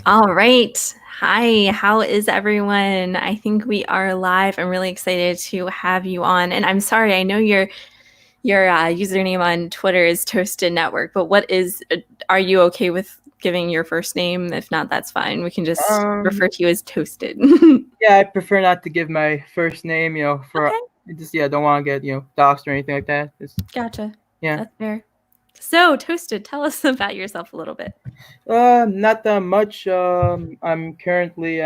All right. Hi, how is everyone? I think we are live. I'm really excited to have you on. And I'm sorry, I know your username on Twitter is Toasted Network, but are you okay with giving your first name? If not, that's fine. We can just Um, refer to you as Toasted. yeah, I prefer not to give my first name, for Okay, just I don't want to get, doxxed or anything like that. gotcha. Yeah. That's fair. So, Toasted, tell us about yourself a little bit. Not that much. I'm currently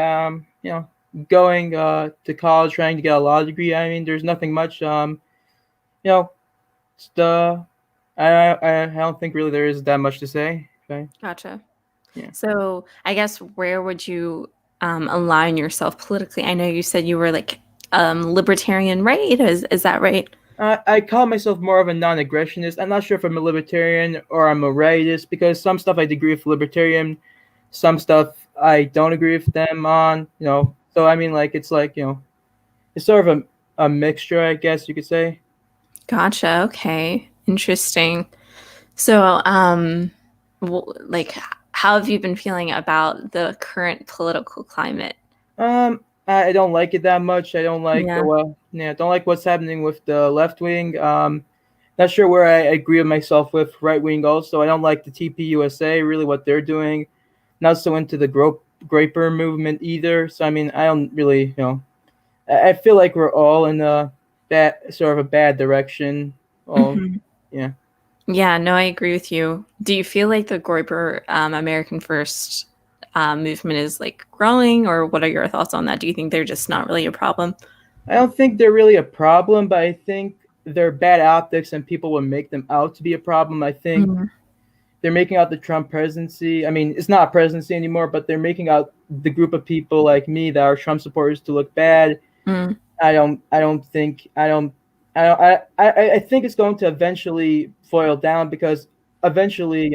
going to college trying to get a law degree. I mean, there's nothing much. You know, it's the I don't think really there is that much to say. Okay. Gotcha. Yeah. So, I guess where would you align yourself politically? I know you said you were like libertarian, right? Is that right? I call myself more of a non-aggressionist. I'm not sure if I'm a libertarian or I'm a rightist because some stuff I agree with libertarian, some stuff I don't agree with them on. So I mean, like it's sort of a mixture, I guess you could say. Gotcha. Okay. Interesting. So, like, how have you been feeling about the current political climate? I don't like it that much. I don't like Yeah. don't like what's happening with the left wing. Not sure where I agree with myself with right wing. Also, I don't like the TPUSA. Really, what they're doing. Not so into the Graper movement either. So I mean, I don't really, I feel like we're all in a bad sort of a bad direction. Oh, hmm yeah. Yeah, no, I agree with you. Do you feel like the Groyper American First movement is like growing, or what are your thoughts on that? Do you think they're just not really a problem? I don't think they're really a problem, but I think they're bad optics and people will make them out to be a problem. I think Mm, they're making out the Trump presidency. I mean, it's not a presidency anymore, but they're making out the group of people like me that are Trump supporters to look bad. mm. I think it's going to eventually foil down because eventually,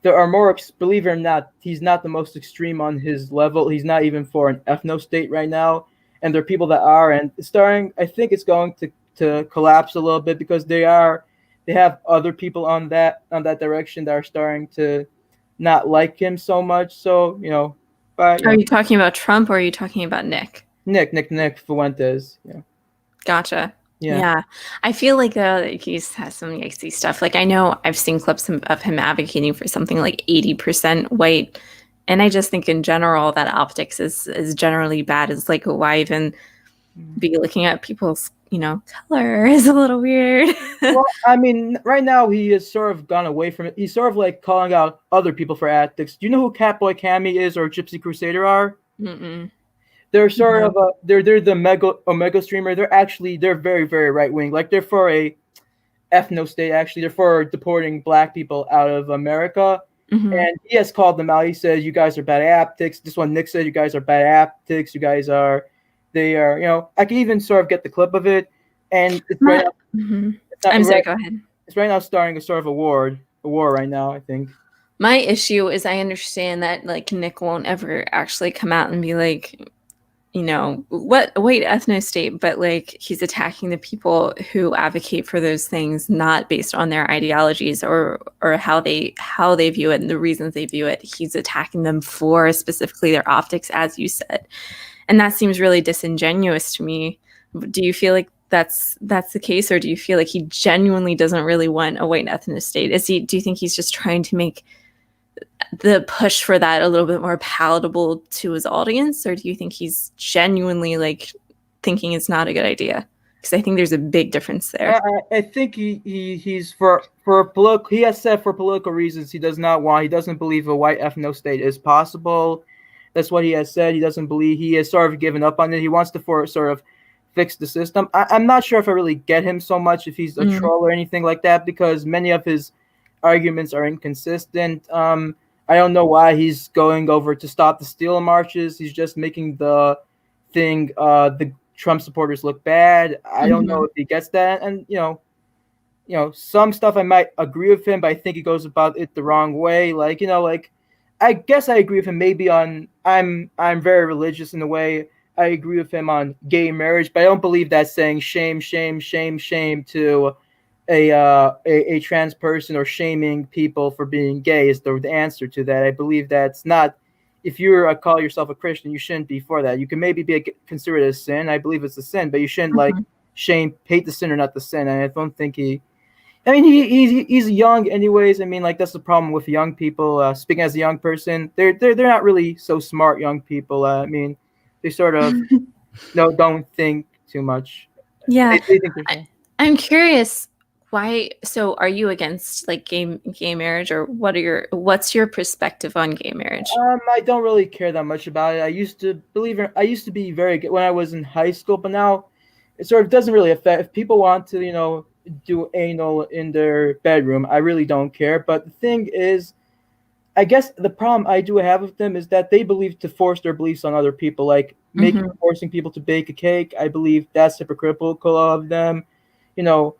there are more, believe it or not, he's not the most extreme on his level. He's not even for an ethno state right now. And there are people that are, and it's starting, I think it's going to collapse a little bit because they have other people on that direction that are starting to not like him so much. So, but, Are you talking about Trump or are you talking about Nick? Nick Fuentes. Yeah. Gotcha. Yeah. Yeah. I feel like he's has some yikesy stuff. Like I know I've seen clips of him advocating for something like 80% white. And I just think in general that optics is generally bad. It's like why even be looking at people's, color is a little weird. Well, I mean, right now he has sort of gone away from it. He's sort of like calling out other people for ethics. Do you know who Catboy Cammy is or Gypsy Crusader are? Mm-mm. They're sort of No. they're the mega Omega streamer. They're very very right wing. Like they're for a ethno state. Actually, they're for deporting black people out of America. hmm And he has called them out. He says, "You guys are bad optics." This one, Nick said, "You guys are bad optics. You guys are." They are. I can even sort of get the clip of it, and it's right Not, now. mhm. It's not I'm sorry, right. go ahead. It's right now starting a sort of a war right now. I think. My issue is I understand that like Nick won't ever actually come out and be like, what white ethno state, but like he's attacking the people who advocate for those things not based on their ideologies or how they view it and the reasons they view it. He's attacking them for specifically their optics, as you said. And that seems really disingenuous to me. Do you feel like that's the case, or do you feel like he genuinely doesn't really want a white ethno state? Do you think he's just trying to make the push for that a little bit more palatable to his audience, or do you think he's genuinely like thinking it's not a good idea? Because I think there's a big difference there. I think he's he has said for political reasons he doesn't believe a white ethno state is possible. That's what he has said. He doesn't believe he has sort of given up on it. He wants to sort of fix the system. I'm not sure if I really get him so much if he's a Mm, troll or anything like that because many of his arguments are inconsistent. I don't know why he's going over to stop the steal marches. He's just making the the Trump supporters look bad. I don't know mhm. if he gets that, and some stuff I might agree with him, but I think he goes about it the wrong way. Like I guess I agree with him maybe on I'm very religious in a way. I agree with him on gay marriage, but I don't believe that saying shame, shame, shame, shame to a trans person or shaming people for being gay is the answer to that. I believe that's not if you're call yourself a Christian, you shouldn't be for that. You can maybe be considered a sin. I believe it's a sin, but you shouldn't like Mhm. hate the sinner, not the sin. And I don't think he. I mean, he's young, anyways. I mean, like that's the problem with young people. Speaking as a young person, they're not really so smart. Young people. I mean, they sort of don't think too much. Yeah. They think they're I, smart. I'm curious why, so are you against like gay marriage, or what's your perspective on gay marriage? I don't really care that much about it. I used to be very good when I was in high school, but now it sort of doesn't really affect. If people want to, do anal in their bedroom, I really don't care. But the thing is, I guess the problem I do have with them is that they believe to force their beliefs on other people, like making Hmm. forcing people to bake a cake. I believe that's hypocritical of them, you know,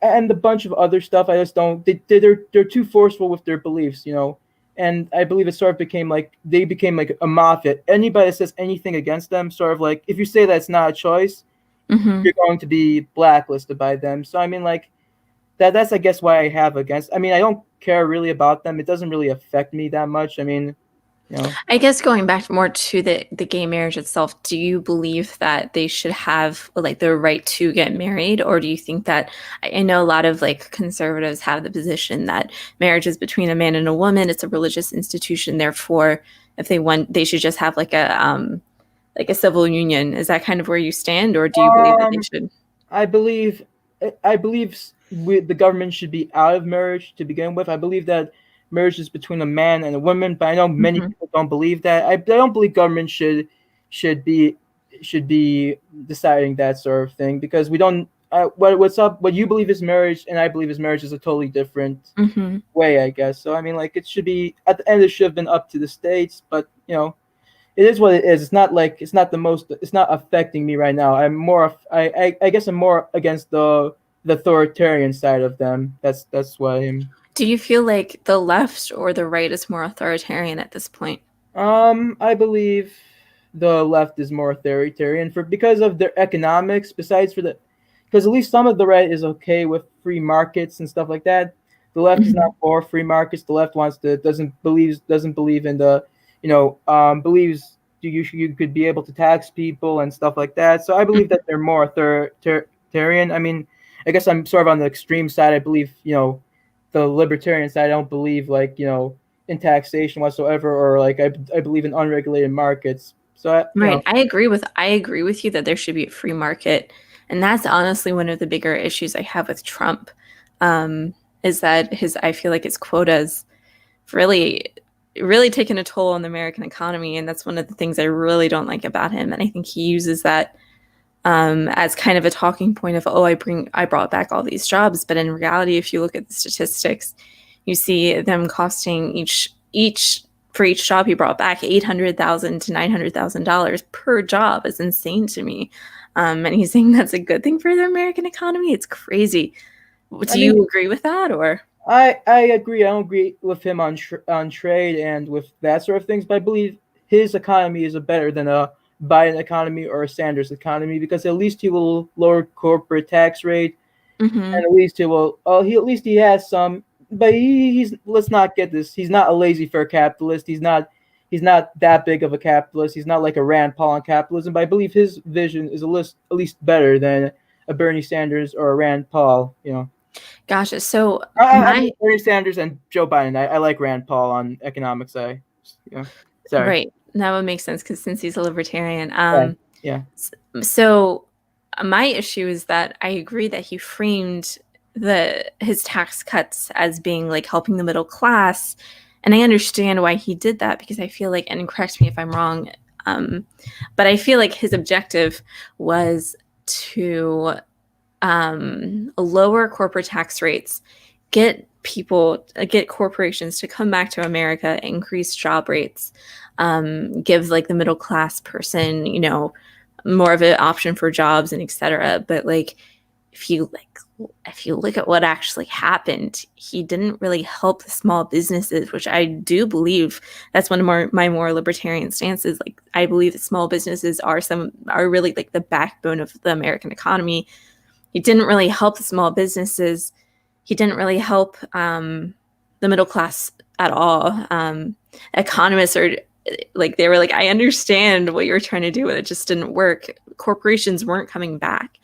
and a bunch of other stuff. I just don't. They're too forceful with their beliefs, and I believe it sort of became like they became like a mafia. Anybody that says anything against them, sort of like if you say that's not a choice, Hmm. you're going to be blacklisted by them. So I mean, like that's I guess why I have against. I mean, I don't care really about them. It doesn't really affect me that much. I mean, you know. I guess going back more to the gay marriage itself, do you believe that they should have like the right to get married, or do you think that I know a lot of like conservatives have the position that marriage is between a man and a woman, it's a religious institution, therefore if they want they should just have like a civil union. Is that kind of where you stand, or do you believe that they Um, should? I believe the government should be out of marriage to begin with. I believe that marriage is between a man and a woman, but I know many Hmm. people don't believe that. I don't believe government should be should be deciding that sort of thing because we don't. What's up? What you believe is marriage, and I believe is marriage is a totally different Hmm. way, I guess. So I mean, like it should be at the end. It should have been up to the states, but it is what it is. It's not like it's not the most. It's not affecting me right now. I'm more. I guess I'm more against the authoritarian side of them. That's why I'm. Do you feel like the left or the right is more authoritarian at this point? I believe the left is more authoritarian for because of their economics. Besides for the, because at least some of the right is okay with free markets and stuff like that. The left is Hmm. not for free markets. The left wants to doesn't believe in the, believes you could be able to tax people and stuff like that. So I believe that they're more authoritarian. I mean, I guess I'm sort of on the extreme side. I believe the libertarian side. I don't believe like in taxation whatsoever, or like I believe in unregulated markets. So Right. I agree with you that there should be a free market. And that's honestly one of the bigger issues I have with Trump. Is that his I feel like his quotas really really taken a toll on the American economy. And that's one of the things I really don't like about him. And I think he uses that as kind of a talking point of, oh, I brought back all these jobs. But in reality, if you look at the statistics, you see them costing each for each job he brought back $800,000 to $900,000 per job is insane to me. And he's saying that's a good thing for the American economy. It's crazy. I Do mean, you agree with that, or? I agree. I don't agree with him on on trade and with that sort of things, but I believe his economy is a better than a Biden economy or a Sanders economy because at least he will lower corporate tax rate, and Hmm. at least he will. Oh, he at least he has some. But he's let's not get this. He's not a laissez-faire capitalist. He's not. He's not that big of a capitalist. He's not like a Rand Paul on capitalism. But I believe his vision is at least better than a Bernie Sanders or a Rand Paul. Gotcha. So I my mean Bernie Sanders and Joe Biden. I like Rand Paul on economics. Yeah. Sorry. right, that would make sense because since he's a libertarian. Yeah. Yeah. So my issue is that I agree that he framed the his tax cuts as being like helping the middle class, and I understand why he did that because I feel like, and correct me if I'm wrong, um, but I feel like his objective was to lower corporate tax rates, get corporations to come back to America, increase job rates, give like the middle class person, more of an option for jobs and etc. But like if you like if you look at what actually happened, he didn't really help the small businesses, which I do believe that's one of my more libertarian stances. Like I believe that small businesses are really like the backbone of the American economy. He didn't really help the small businesses. He didn't really help the middle class at all. Economists are like they were like, I understand what you're trying to do, and it just didn't work. Corporations weren't coming back.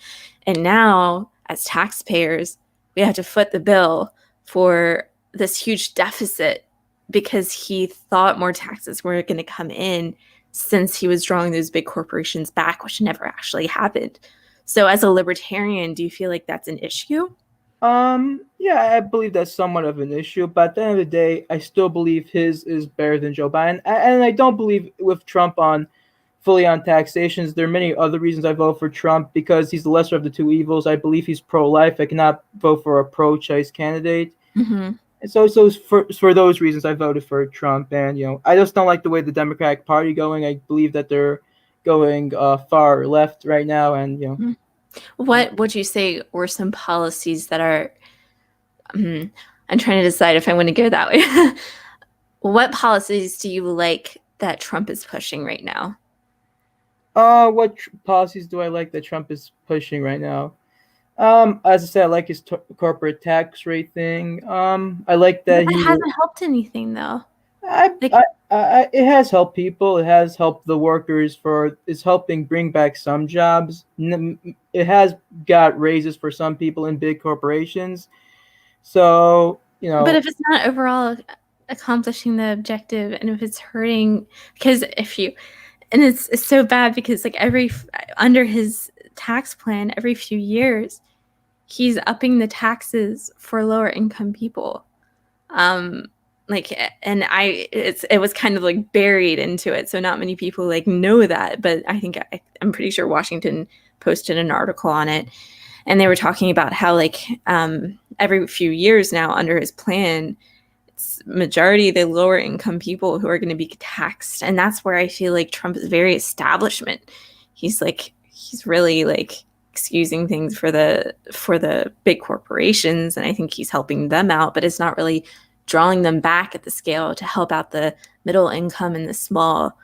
And now, as taxpayers, we have to foot the bill for this huge deficit because he thought more taxes were going to come in since he was drawing those big corporations back, which never actually happened. So, as a libertarian, do you feel like that's an issue? Yeah, I believe that's somewhat of an issue, but at the end of the day, I still believe his is better than Joe Biden, and I don't believe with Trump on fully on taxations. There are many other reasons I vote for Trump because he's the lesser of the two evils. I believe he's pro-life. I cannot vote for a pro-choice candidate. Mm-hmm. And so for those reasons, I voted for Trump. And, I just don't like the way the Democratic Party going. I believe that they're going far left right now. And, What would you say were some policies that are, I'm trying to decide if I want to go that way. What policies do you like that Trump is pushing right now? What policies do I like that Trump is pushing right now? As I said, I like his corporate tax rate thing. I like that That hasn't helped anything though. Like, it has helped people. It has helped the workers. It's helping bring back some jobs. It has got raises for some people in big corporations. So but if it's not overall accomplishing the objective, and if it's hurting, because and it's so bad because like under his tax plan, every few years, he's upping the taxes for lower income people. Like, and it was kind of like buried into it, so not many people like know that, but I'm pretty sure Washington posted an article on it, and they were talking about how like every few years now under his plan, it's majority of the lower income people who are going to be taxed. And that's where I feel like Trump is very establishment. He's really like excusing things for the big corporations, and I think he's helping them out, but it's not really drawing them back at the scale to help out the middle income and the small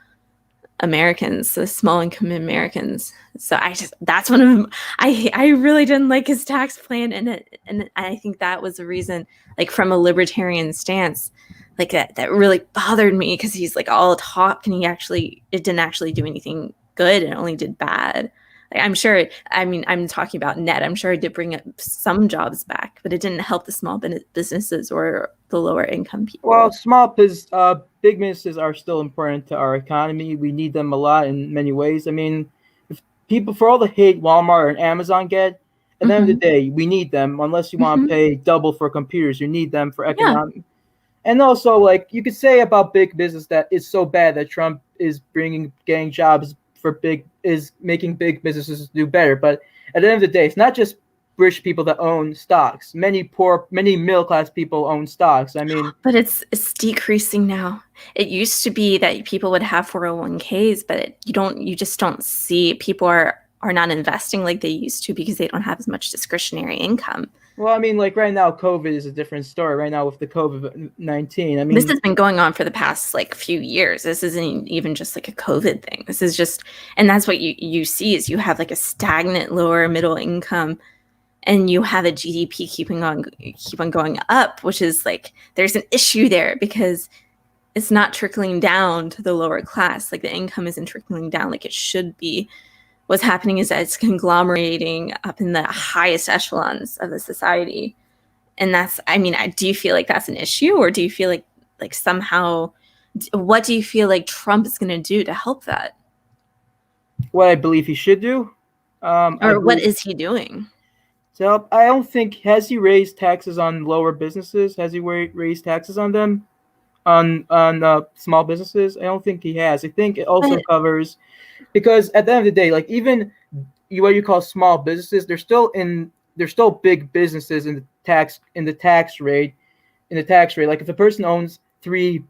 Americans, the small income Americans. So that's one of them. I really didn't like his tax plan, and I think that was the reason, like from a libertarian stance, like that really bothered me, because he's like all talk and it didn't actually do anything good, and only did bad. Like, I'm sure, I'm talking about net. I'm sure it did bring up some jobs back, but it didn't help the small businesses or the lower income people. Well, big businesses are still important to our economy. We need them a lot in many ways. I mean, if people, for all the hate Walmart and Amazon get, at the end of the day, we need them. Unless you want to pay double for computers, you need them for economic. Yeah. And also, like, you could say about big business that it's so bad that Trump is getting jobs is making big businesses do better. But at the end of the day, it's not just rich people that own stocks. Many middle class people own stocks. I mean, but it's decreasing now. It used to be that people would have 401ks, but you just don't see people are not investing like they used to, because they don't have as much discretionary income. Well, I mean, like right now, COVID is a different story. Right now with the COVID-19, I mean, this has been going on for the past like few years. This isn't even just like a COVID thing. This is just, and that's what you see is you have like a stagnant lower middle income, and you have a GDP keep on going up, which is like, there's an issue there because it's not trickling down to the lower class. Like the income isn't trickling down like it should be. What's happening is that it's conglomerating up in the highest echelons of the society. And do you feel like that's an issue, or do you feel like somehow, what do you feel like Trump is going to do to help that? What I believe he should do. Or what is he doing? So I don't think, has he raised taxes on lower businesses? Has he raised taxes on them, on small businesses? I don't think he has. I think it also covers, because at the end of the day, like even what you call small businesses, they're still big businesses in the tax rate. Like if a person owns 3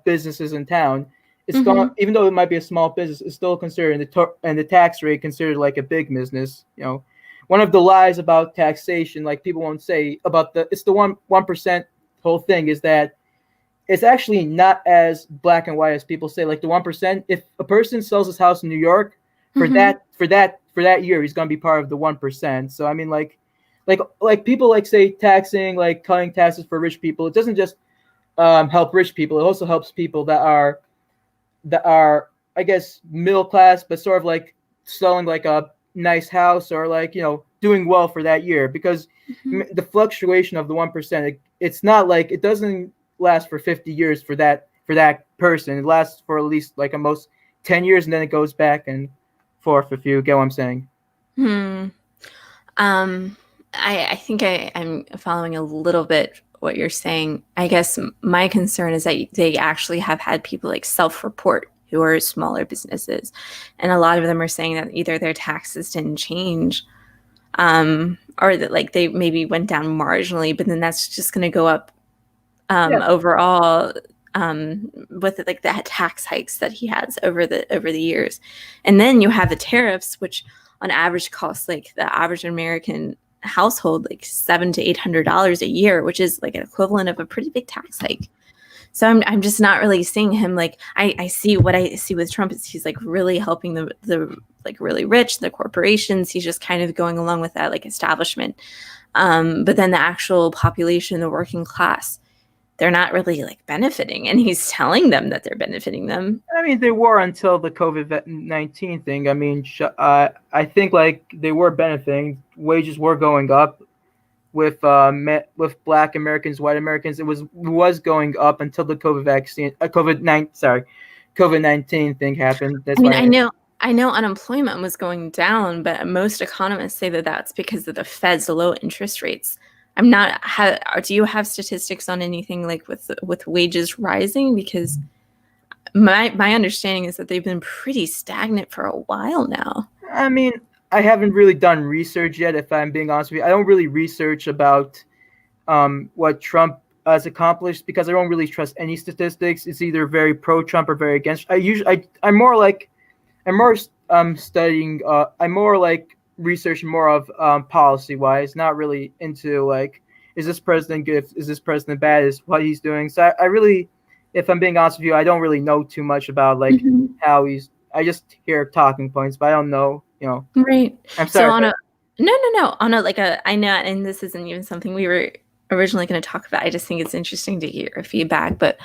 businesses in town, it's even though it might be a small business, it's still considered in the tax rate considered like a big business. One of the lies about taxation, like people won't say about it's the 1% whole thing, is that it's actually not as black and white as people say. Like the 1%, if a person sells his house in New York, for that year, he's gonna be part of the 1%. So I mean, like people like say taxing, like cutting taxes for rich people. It doesn't just help rich people. It also helps people that are I guess middle class, but sort of like selling like a nice house or like doing well for that year because Mhm. the fluctuation of the 1%, it's not like it doesn't last for 50 years for that person. It lasts for at least like a most 10 years and then it goes back and forth if you get what I'm saying. Hmm. Um, I think I'm following a little bit what you're saying. I guess my concern is that they actually have had people like self-report who are smaller businesses, and a lot of them are saying that either their taxes didn't change, or that like they maybe went down marginally, but then that's just going to go up Yeah, overall with like the tax hikes that he has over the years, and then you have the tariffs, which on average cost like the average American household like $700 to $800 a year, which is like an equivalent of a pretty big tax hike. So I'm just not really seeing him like I see what I see with Trump is he's like really helping the like really rich, the corporations. He's just kind of going along with that like establishment. But then the actual population, the working class, they're not really like benefiting, and he's telling them that they're benefiting them. I mean, they were until the COVID-19 thing. I mean, I think like they were benefiting. Wages were going up with Black Americans, white Americans. It was going up until the COVID-19 thing happened. I That's mean, why. I know unemployment was going down, but most economists say that that's because of the Fed's low interest rates. I'm not. Do you have statistics on anything like with wages rising? Because my understanding is that they've been pretty stagnant for a while now. I mean, I haven't really done research yet. If I'm being honest with you, I don't really research about what Trump has accomplished because I don't really trust any statistics. It's either very pro-Trump or very against. I'm more like I'm more studying. I'm more like researching more of policy wise, not really into like is this president good? Is this president bad? Is what he's doing? So I really, if I'm being honest with you, I don't really know too much about like Mhm. how he's. I just hear talking points, but I don't know. Right. I'm So sorry, on but a no, on a like a I know, and this isn't even something we were originally going to talk about. I just think it's interesting to hear your feedback. But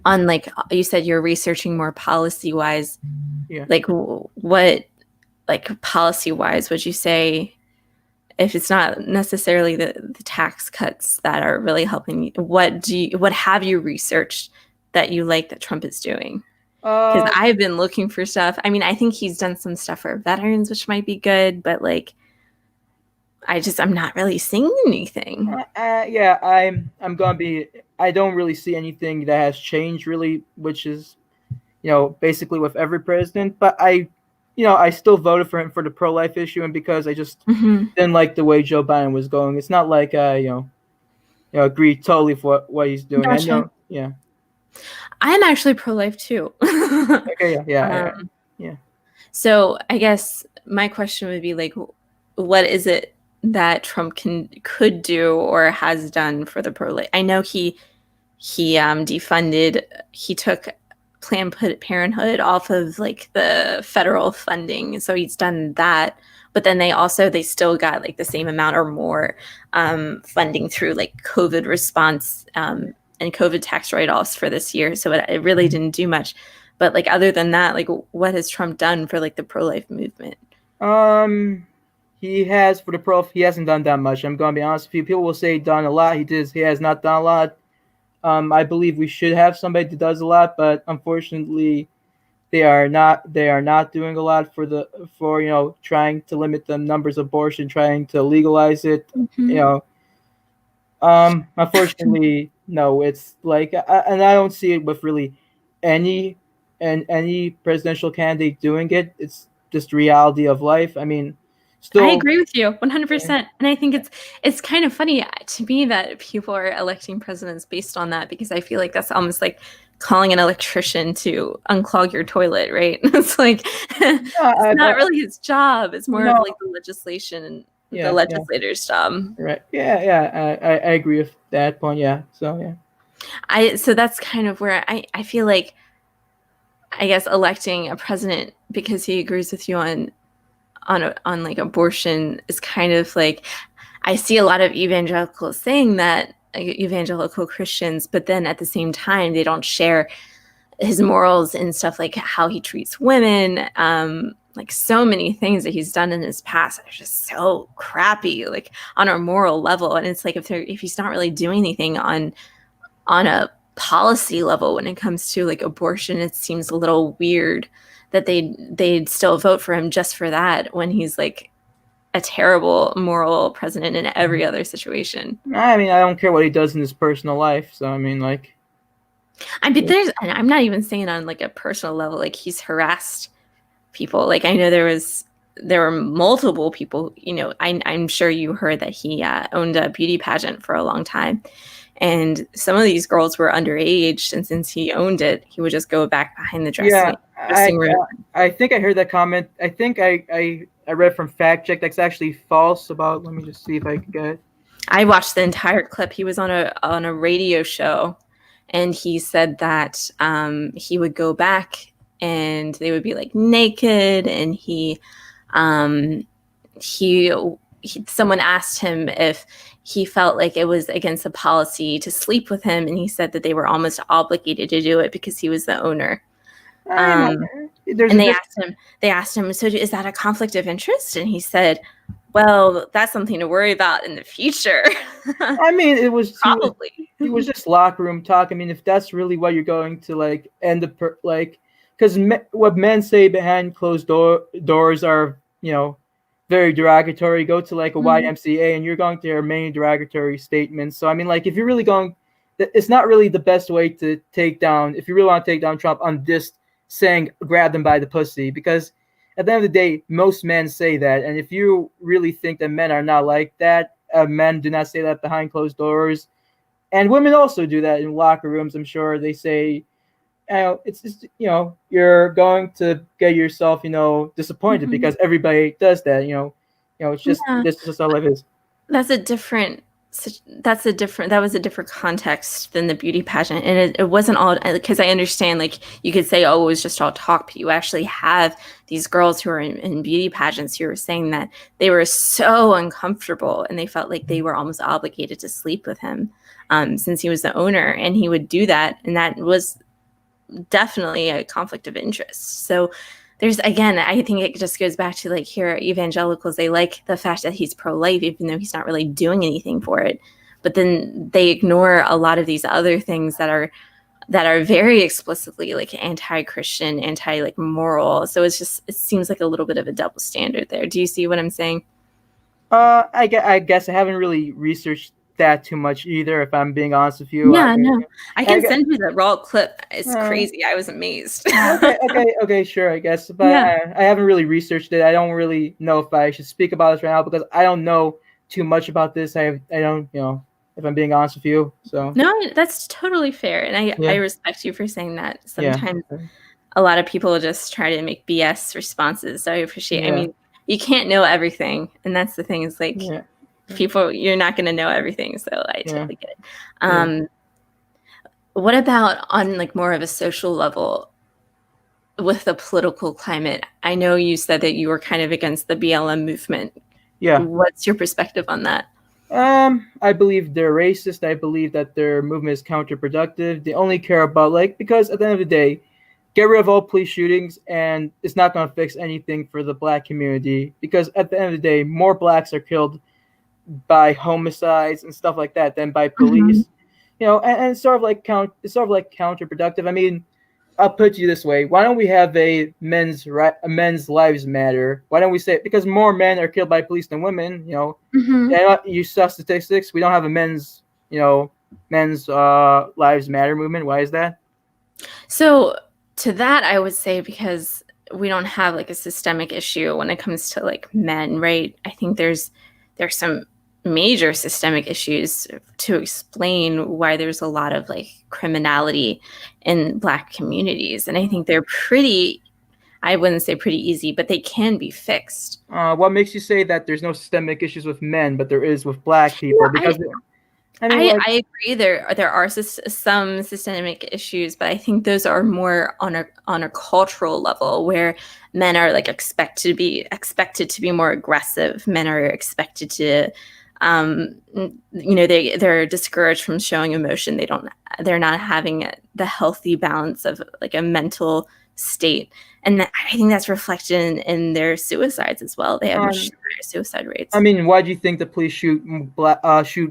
on like you said, you're researching more policy wise. yeah. Like what like policy wise would you say if it's not necessarily the tax cuts that are really helping you, what have you researched that you like that Trump is doing? Because Uh, I've been looking for stuff. I mean, I think he's done some stuff for veterans, which might be good, but like I'm not really seeing anything. yeah. I'm gonna be. I don't really see anything that has changed really, which is basically with every president. But I still voted for him for the pro-life issue, and because I just Hmm. didn't like the way Joe Biden was going. It's not like agree totally for what he's doing. I Gotcha. know, yeah, I'm actually pro-life too. okay, yeah, yeah, um, yeah. so I guess my question would be like, what is it that Trump could do or has done for the pro-life? I know he defunded, he took Planned Parenthood off of like the federal funding, so he's done that. But then they still got like the same amount or more funding through like COVID response and COVID tax write-offs for this year. So it really didn't do much. But like other than that, like what has Trump done for like the pro-life movement? Um, he has for the pro. He hasn't done that much. I'm gonna be honest with you. People will say he done a lot. He did. He has not done a lot. I believe we should have somebody that does a lot, but unfortunately, they are not. They are not doing a lot for trying to limit the numbers of abortion, trying to legalize it. You Mhm. know, unfortunately, no. It's like, and I don't see it with really any any presidential candidate doing it. It's just reality of life. I mean, I still, agree with you yeah, 100%. And I think it's kind of funny to me that people are electing presidents based on that because I feel like that's almost like calling an electrician to unclog your toilet, right? It's like it's not really his job. It's more of no, like the legislation and the yeah, yeah, legislators' job. right, yeah, yeah. I agree with that point. Yeah, so yeah. So that's kind of where I feel like I guess electing a president because he agrees with you on like abortion is kind of like I see a lot of evangelicals saying that evangelical Christians, but then at the same time, they don't share his morals and stuff like how he treats women. Like so many things that he's done in his past are just so crappy, like on a moral level. And it's like if he's not really doing anything on a policy level when it comes to like abortion, it seems a little weird that they'd still vote for him just for that when he's like a terrible moral president in every other situation. I mean, I don't care what he does in his personal life. So I mean, like, I mean, and I'm not even saying on like a personal level, like he's harassed people. Like I know there were multiple people, you know, I'm sure you heard that he owned a beauty pageant for a long time. And some of these girls were underage, and since he owned it, he would just go back behind the dressing room. I think I heard that comment. I think I read from Fact Check that's actually false. Let me just see if I can get it. I watched the entire clip. He was on a radio show, and he said that he would go back, and they would be like naked, and someone asked him if he felt like it was against the policy to sleep with him, and he said that they were almost obligated to do it because he was the owner. And they asked him, so is that a conflict of interest? And he said, well, that's something to worry about in the future. I mean, it was probably it was just locker room talk. I mean, if that's really what you're going to like end up like, because what men say behind closed doors are, you know, very derogatory. Go to like a YMCA and you're going to hear many derogatory statements. So I mean, like, if you're really going, it's not really the best way to take down, if you really want to take down Trump, on this saying grab them by the pussy, because at the end of the day, most men say that. And if you really think that men are not like that, men do not say that behind closed doors. And women also do that in locker rooms. I'm sure they say, it's just, you know, you're going to get yourself, you know, disappointed because everybody does that, you know, it's just, this is just how life is. That was a different context than the beauty pageant. And it wasn't all, because I understand, like, you could say, oh, it was just all talk, but you actually have these girls who are in beauty pageants who were saying that they were so uncomfortable and they felt like they were almost obligated to sleep with him since he was the owner, and he would do that. And that was definitely a conflict of interest. So there's, again, I think it just goes back to, like, here evangelicals, they like the fact that he's pro-life, even though he's not really doing anything for it. But then they ignore a lot of these other things that are very explicitly like anti-Christian, like moral. So it seems like a little bit of a double standard there. Do you see what I'm saying? I guess I haven't really researched that too much either, if I'm being honest with you. Yeah, no. I can send you the raw clip. It's crazy. I was amazed. okay, sure, I guess. But yeah. I haven't really researched it. I don't really know if I should speak about this right now because I don't know too much about this. I don't, you know, if I'm being honest with you. So no, that's totally fair. And I respect you for saying that. Sometimes a lot of people just try to make BS responses. So I appreciate it. I mean, you can't know everything. And that's the thing, is like, people, you're not going to know everything. So I totally get it. What about on like more of a social level with the political climate? I know you said that you were kind of against the BLM movement. Yeah. What's your perspective on that? I believe they're racist. I believe that their movement is counterproductive. They only care about, like, because at the end of the day, get rid of all police shootings and it's not going to fix anything for the black community, because at the end of the day, more blacks are killed by homicides and stuff like that than by police. You know, and it's sort of like counterproductive. I mean, I'll put you this way: why don't we have a men's lives matter? Why don't we say it? Because more men are killed by police than women? You know, and you saw statistics. We don't have a men's lives matter movement. Why is that? So to that, I would say because we don't have like a systemic issue when it comes to like men, right? I think there's some major systemic issues to explain why there's a lot of like criminality in black communities. And I think they're I wouldn't say pretty easy, but they can be fixed. What makes you say that there's no systemic issues with men, but there is with black people? Well, because I agree there are some systemic issues, but I think those are more on a cultural level, where men are like expected to be more aggressive. Men are expected to They're discouraged from showing emotion. They're not having the healthy balance of like a mental state. And I think that's reflected in their suicides as well. They have much higher suicide rates. I mean, why do you think the police shoot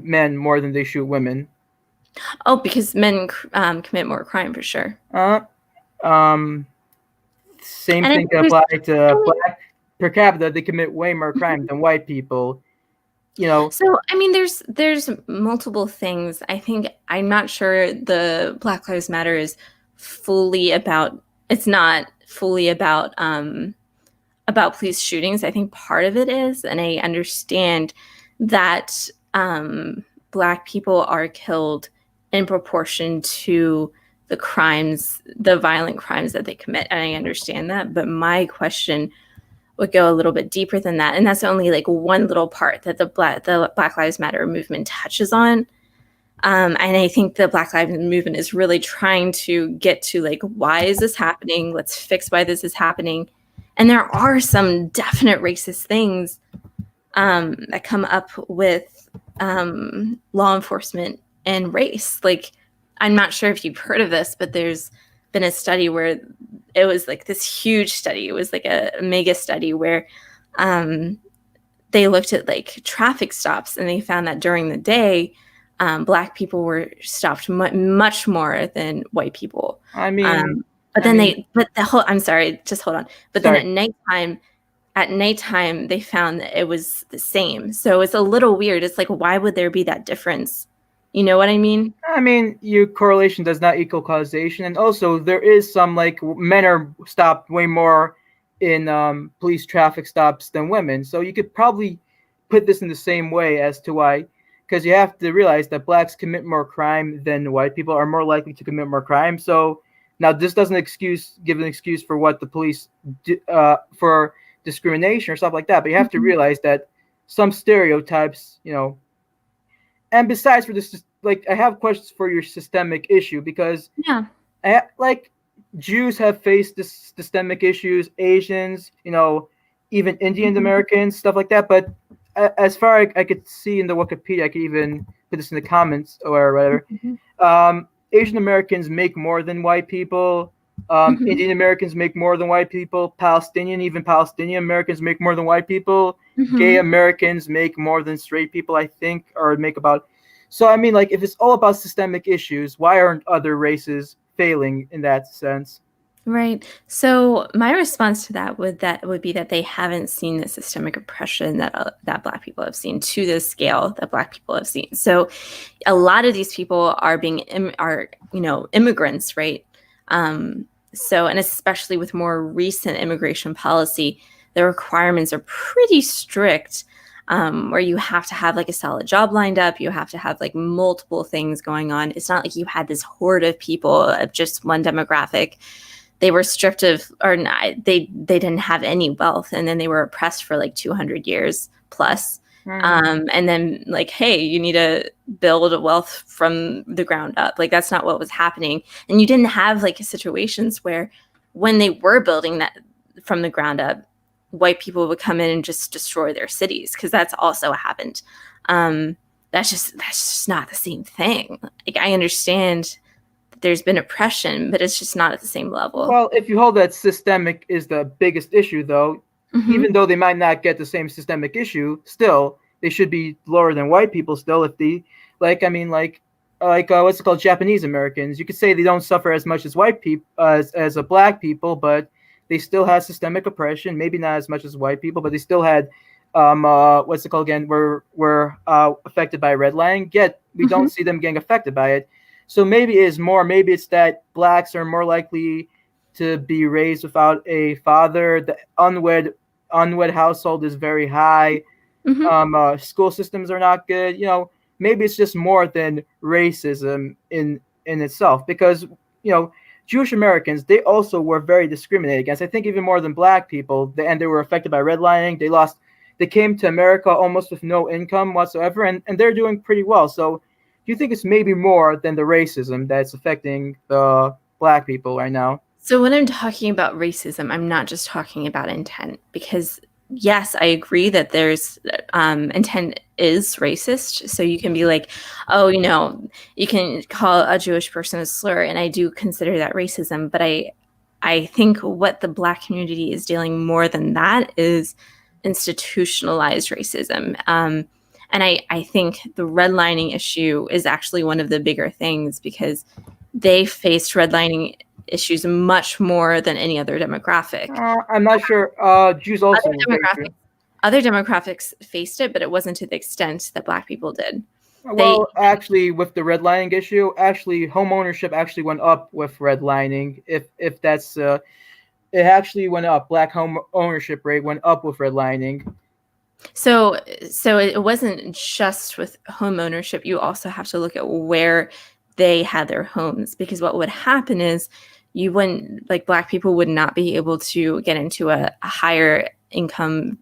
men more than they shoot women? Oh, because men commit more crime for sure. Same thing can apply to black per capita. They commit way more crime than white people. So I mean, there's multiple things. I'm not sure the Black Lives Matter is fully about. It's not fully about police shootings. I think part of it is, and I understand that Black people are killed in proportion to the violent crimes that they commit, and I understand that. But my question would go a little bit deeper than that, and that's only like one little part that the Black Lives Matter movement touches on. And I think the Black Lives movement is really trying to get to like, why is this happening? Let's fix why this is happening. And there are some definite racist things that come up with law enforcement and race. Like, I'm not sure if you've heard of this, but there's been a study where it was like this huge study. It was like a mega study where they looked at like traffic stops, and they found that during the day, Black people were stopped much more than white people. I'm sorry, just hold on. But then at nighttime, they found that it was the same. So it's a little weird. It's like, why would there be that difference? You know what I mean? I mean, your correlation does not equal causation. And also, there is some, like, men are stopped way more in police traffic stops than women. So you could probably put this in the same way as to why, because you have to realize that blacks commit more crime than white people, are more likely to commit more crime. So now this doesn't give an excuse for what the police do, for discrimination or stuff like that. But you have to realize that some stereotypes, and besides, for this, like, I have questions for your systemic issue, because Jews have faced this systemic issues, Asians, even Indian Americans, stuff like that. But as far as I could see in the Wikipedia, I could even put this in the comments or whatever. Asian Americans make more than white people. Indian Americans make more than white people. Even Palestinian Americans make more than white people. Gay Americans make more than straight people, I think, or make about. So, I mean, like, if it's all about systemic issues, why aren't other races failing in that sense? Right. So my response to that would be that they haven't seen the systemic oppression that Black people have seen to the scale that Black people have seen. So a lot of these people are immigrants, right? So, and especially with more recent immigration policy, the requirements are pretty strict, where you have to have like a solid job lined up. You have to have like multiple things going on. It's not like you had this horde of people of just one demographic. They were stripped of, or not, they didn't have any wealth, and then they were oppressed for like 200 years plus. And then like, hey, you need to build a wealth from the ground up. Like, that's not what was happening. And you didn't have like situations where when they were building that from the ground up, white people would come in and just destroy their cities, because that's also happened. That's just not the same thing. Like, I understand there's been oppression, but it's just not at the same level. Well, if you hold that systemic is the biggest issue, though, even though they might not get the same systemic issue, still they should be lower than white people. Still, if they what's it called, Japanese Americans, you could say they don't suffer as much as white people as a black people, but they still had systemic oppression. Maybe not as much as white people, but they still had what's it called again? Were affected by redlining. Yet we don't see them getting affected by it. So maybe it's that blacks are more likely to be raised without a father. The unwed household is very high. School systems are not good. Maybe it's just more than racism in itself, because Jewish Americans, they also were very discriminated against. I think even more than black people, and they were affected by redlining. They came to America almost with no income whatsoever, and they're doing pretty well. So do you think it's maybe more than the racism that's affecting the black people right now? So when I'm talking about racism, I'm not just talking about intent, because yes, I agree that there's intent is racist. So you can be like, oh, you can call a Jewish person a slur, and I do consider that racism. But I think what the Black community is dealing more than that is institutionalized racism. And I think the redlining issue is actually one of the bigger things, because they faced redlining issues much more than any other demographic. I'm not sure. Jews also. Other demographics faced it, but it wasn't to the extent that Black people did. Well, actually, with the redlining issue, actually, home ownership actually went up with redlining. If that's it actually went up. Black home ownership rate went up with redlining. So it wasn't just with home ownership. You also have to look at where they had their homes, because what would happen is Black people would not be able to get into a higher income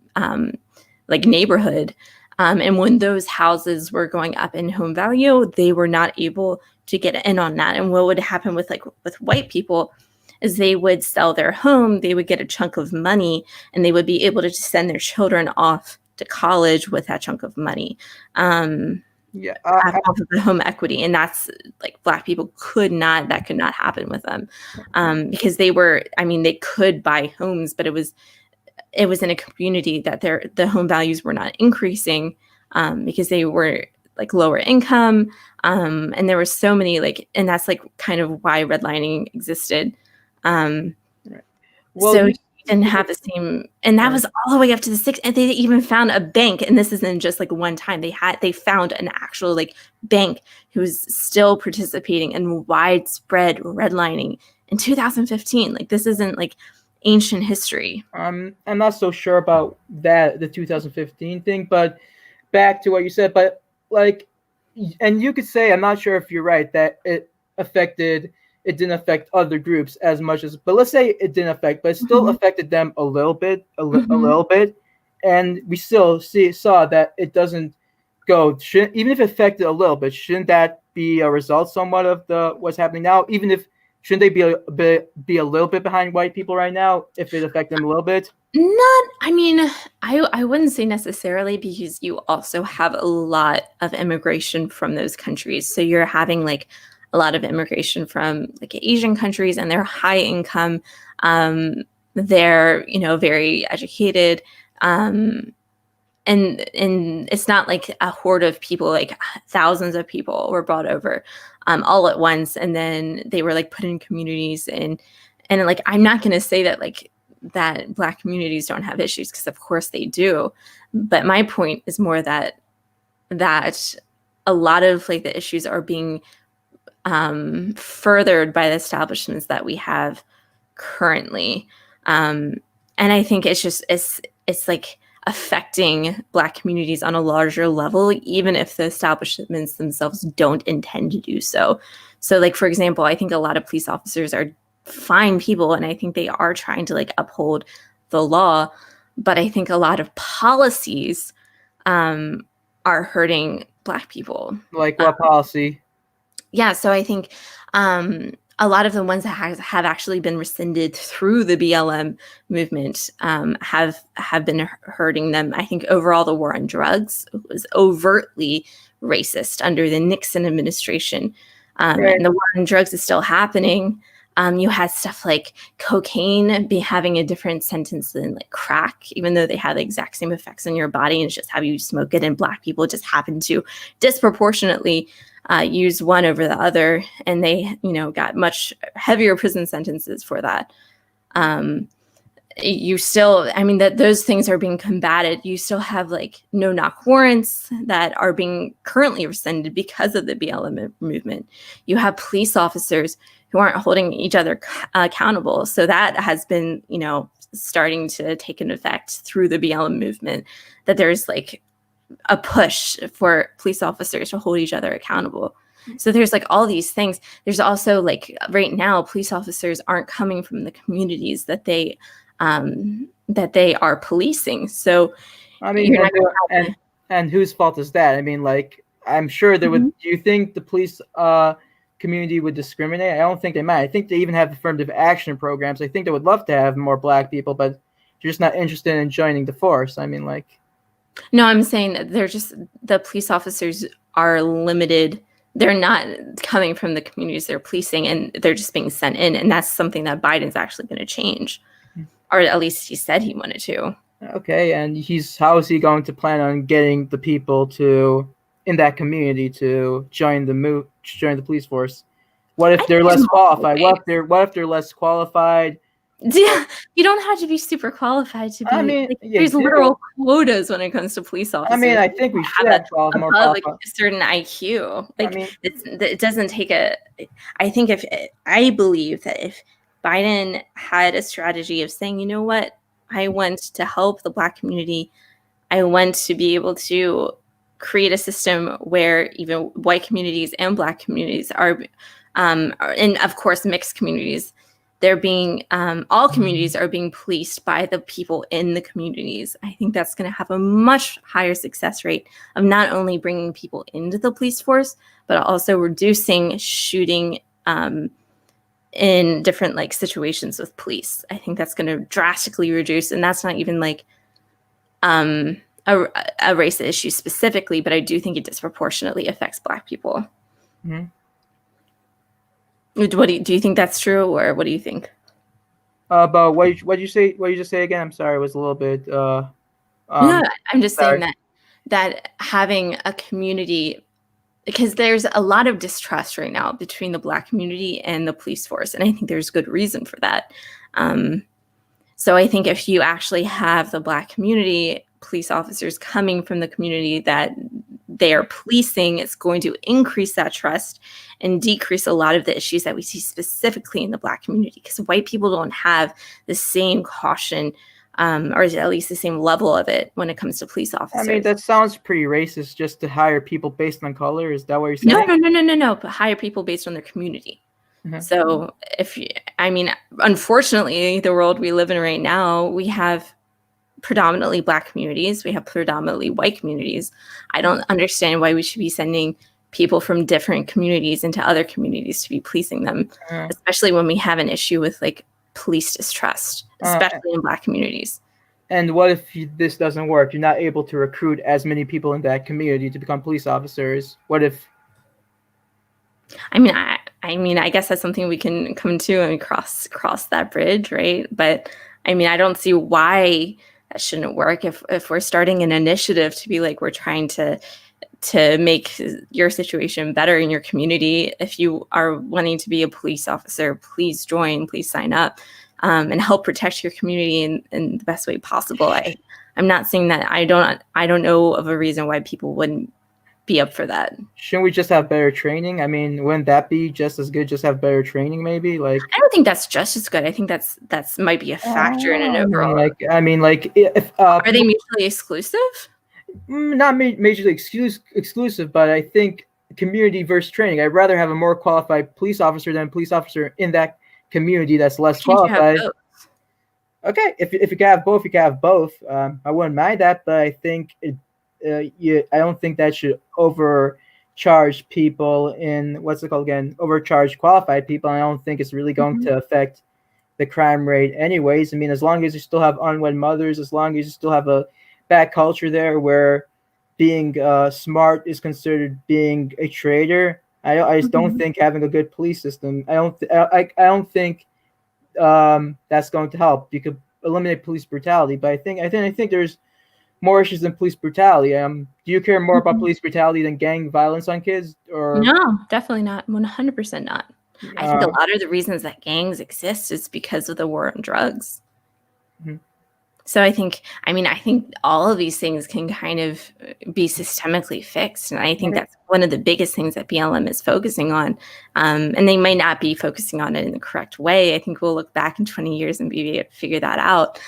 neighborhood. And when those houses were going up in home value, they were not able to get in on that. And what would happen with white people is they would sell their home, they would get a chunk of money, and they would be able to send their children off to college with that chunk of money. Off of the home equity. And that's Black people could not happen with them, because they could buy homes, but it was in a community that the home values were not increasing, because they were lower income, and there were so many and that's kind of why redlining existed. Right. Well, so you didn't have the same, and that was all the way up to the 60s. And they even found a bank, and this isn't just one time. They found an actual bank who was still participating in widespread redlining in 2015. This isn't ancient history. I'm not so sure about the 2015 thing, but back to what you said, but and you could say, I'm not sure if you're right, that it didn't affect other groups as much as, but let's say it didn't affect, but it still affected them a little bit, a little bit. And we still saw that it doesn't go, even if it affected a little bit, shouldn't that be a result somewhat of what's happening now? Even if, shouldn't they be a little bit behind white people right now if it affected them a little bit? I wouldn't say necessarily, because you also have a lot of immigration from those countries. So you're having a lot of immigration from Asian countries, and they're high income. They're very educated, and it's not a horde of people. Thousands of people were brought over all at once, and then they were put in communities. And I'm not going to say that that Black communities don't have issues, because of course they do. But my point is more that a lot of the issues are being furthered by the establishments that we have currently, and I think it's affecting Black communities on a larger level, even if the establishments themselves don't intend to do so. So for example, I think a lot of police officers are fine people, and I think they are trying to uphold the law, but I think a lot of policies are hurting Black people. Like what policy? Yeah, so I think a lot of the ones that have actually been rescinded through the BLM movement have been hurting them. I think overall the war on drugs was overtly racist under the Nixon administration, Right. and the war on drugs is still happening. You had stuff like cocaine having a different sentence than crack, even though they have the exact same effects on your body, and it's just how you smoke it. And Black people just happen to disproportionately use one over the other, and they got much heavier prison sentences for that. You still, that those things are being combated. You still have no-knock warrants that are being currently rescinded because of the BLM movement. You have police officers who aren't holding each other accountable. So that has been, starting to take an effect through the BLM movement, that there's a push for police officers to hold each other accountable. So there's all these things. There's also right now, police officers aren't coming from the communities that they are policing. So and whose fault is that? I'm sure there would. Do you think the police community would discriminate? I don't think they might. I think they even have affirmative action programs. I think they would love to have more Black people, but they're just not interested in joining the force. No, I'm saying that they're just the police officers are limited. They're not coming from the communities they're policing, and they're just being sent in. And that's something that Biden's actually going to change, or at least he said he wanted to. Okay, and how is he going to plan on getting the people in that community to join the police force? What if I they're think there's less multiple qualified? ways. What if they're less qualified? Yeah, you don't have to be super qualified to I be mean, like, you there's do. literal quotas when it comes to police I mean, officers. I think we should Have have more above like qualified. a certain IQ. I Like mean, it doesn't take a. I think if I believe that if Biden had a strategy of saying, you know what, I want to help the Black community, I want to be able to create a system where even white communities and Black communities and of course mixed communities, they're being all communities are being policed by the people in the communities. I think that's going to have a much higher success rate of not only bringing people into the police force, but also reducing shooting in different like situations with police. I think that's going to drastically reduce, and that's not even like a race issue specifically, but I do think it disproportionately affects Black people. mm-hmm. Do you think that's true, or what do you think? But what you say? What you just say again? I'm sorry, it was a little bit. No, I'm just sorry. saying that having a community, because there's a lot of distrust right now between the Black community and the police force, and I think there's good reason for that. So I think if you actually have the Black community police officers coming from the community that they are policing, it's going to increase that trust and decrease a lot of the issues that we see specifically in the Black community, because white people don't have the same caution or at least the same level of it when it comes to police officers. I mean, that sounds pretty racist, just to hire people based on color. Is that what you're saying? No, but hire people based on their community. Mm-hmm. So unfortunately, the world we live in right now, we have predominantly Black communities, we have predominantly white communities. I don't understand why we should be sending people from different communities into other communities to be policing them, especially when we have an issue with like police distrust, especially in Black communities. And what if this doesn't work? You're not able to recruit as many people in that community to become police officers. What if? I mean, I guess that's something we can come to and cross that bridge, right? But I mean, I don't see why that shouldn't work if we're starting an initiative to be like, we're trying to make your situation better in your community. If you are wanting to be a police officer, please join, please sign up, and help protect your community in the best way possible. I'm not saying that I don't know of a reason why people wouldn't be up for that. Shouldn't we just have better training? I mean, wouldn't that be just as good? Just have better training, maybe? Like, I don't think that's just as good. I think that's might be a factor in an overall. If are they mutually exclusive? Not majorly exclusive, but I think community versus training. I'd rather have a more qualified police officer than a police officer in that community that's less qualified. Okay, if you can have both, you can have both. I wouldn't mind that, but I think I don't think that should overcharge people in what's it called again? Overcharge qualified people. I don't think it's really going to affect the crime rate anyways. I mean, as long as you still have unwed mothers, as long as you still have a bad culture there where being smart is considered being a traitor, I just don't think having a good police system. I don't think that's going to help. You could eliminate police brutality, but I think there's more issues than police brutality. Do you care more about police brutality than gang violence on kids? Or no, definitely not. 100% not. I think a lot of the reasons that gangs exist is because of the war on drugs. Mm-hmm. So I think all of these things can kind of be systemically fixed. And I think that's one of the biggest things that BLM is focusing on. And they might not be focusing on it in the correct way. I think we'll look back in 20 years and be able to figure that out.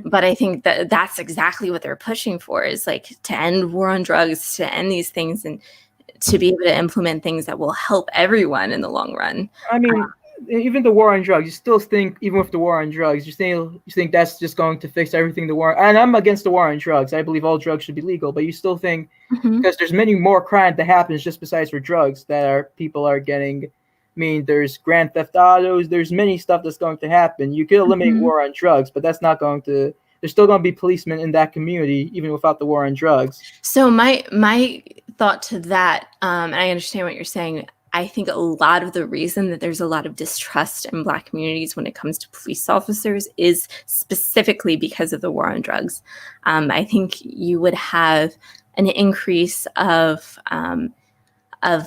But I think that that's exactly what they're pushing for, is like to end war on drugs, to end these things, and to be able to implement things that will help everyone in the long run. I mean, even the war on drugs, you still think, even with the war on drugs, you think that's just going to fix everything. And I'm against the war on drugs. I believe all drugs should be legal, but you still think, because there's many more crime that happens just besides for drugs that people are getting. I mean, there's grand theft autos. There's many stuff that's going to happen. You could eliminate war on drugs, but that's not going to there's still going to be policemen in that community even without the war on drugs. So my thought to that, and I understand what you're saying. I think a lot of the reason that there's a lot of distrust in Black communities when it comes to police officers is specifically because of the war on drugs. I think you would have an increase of a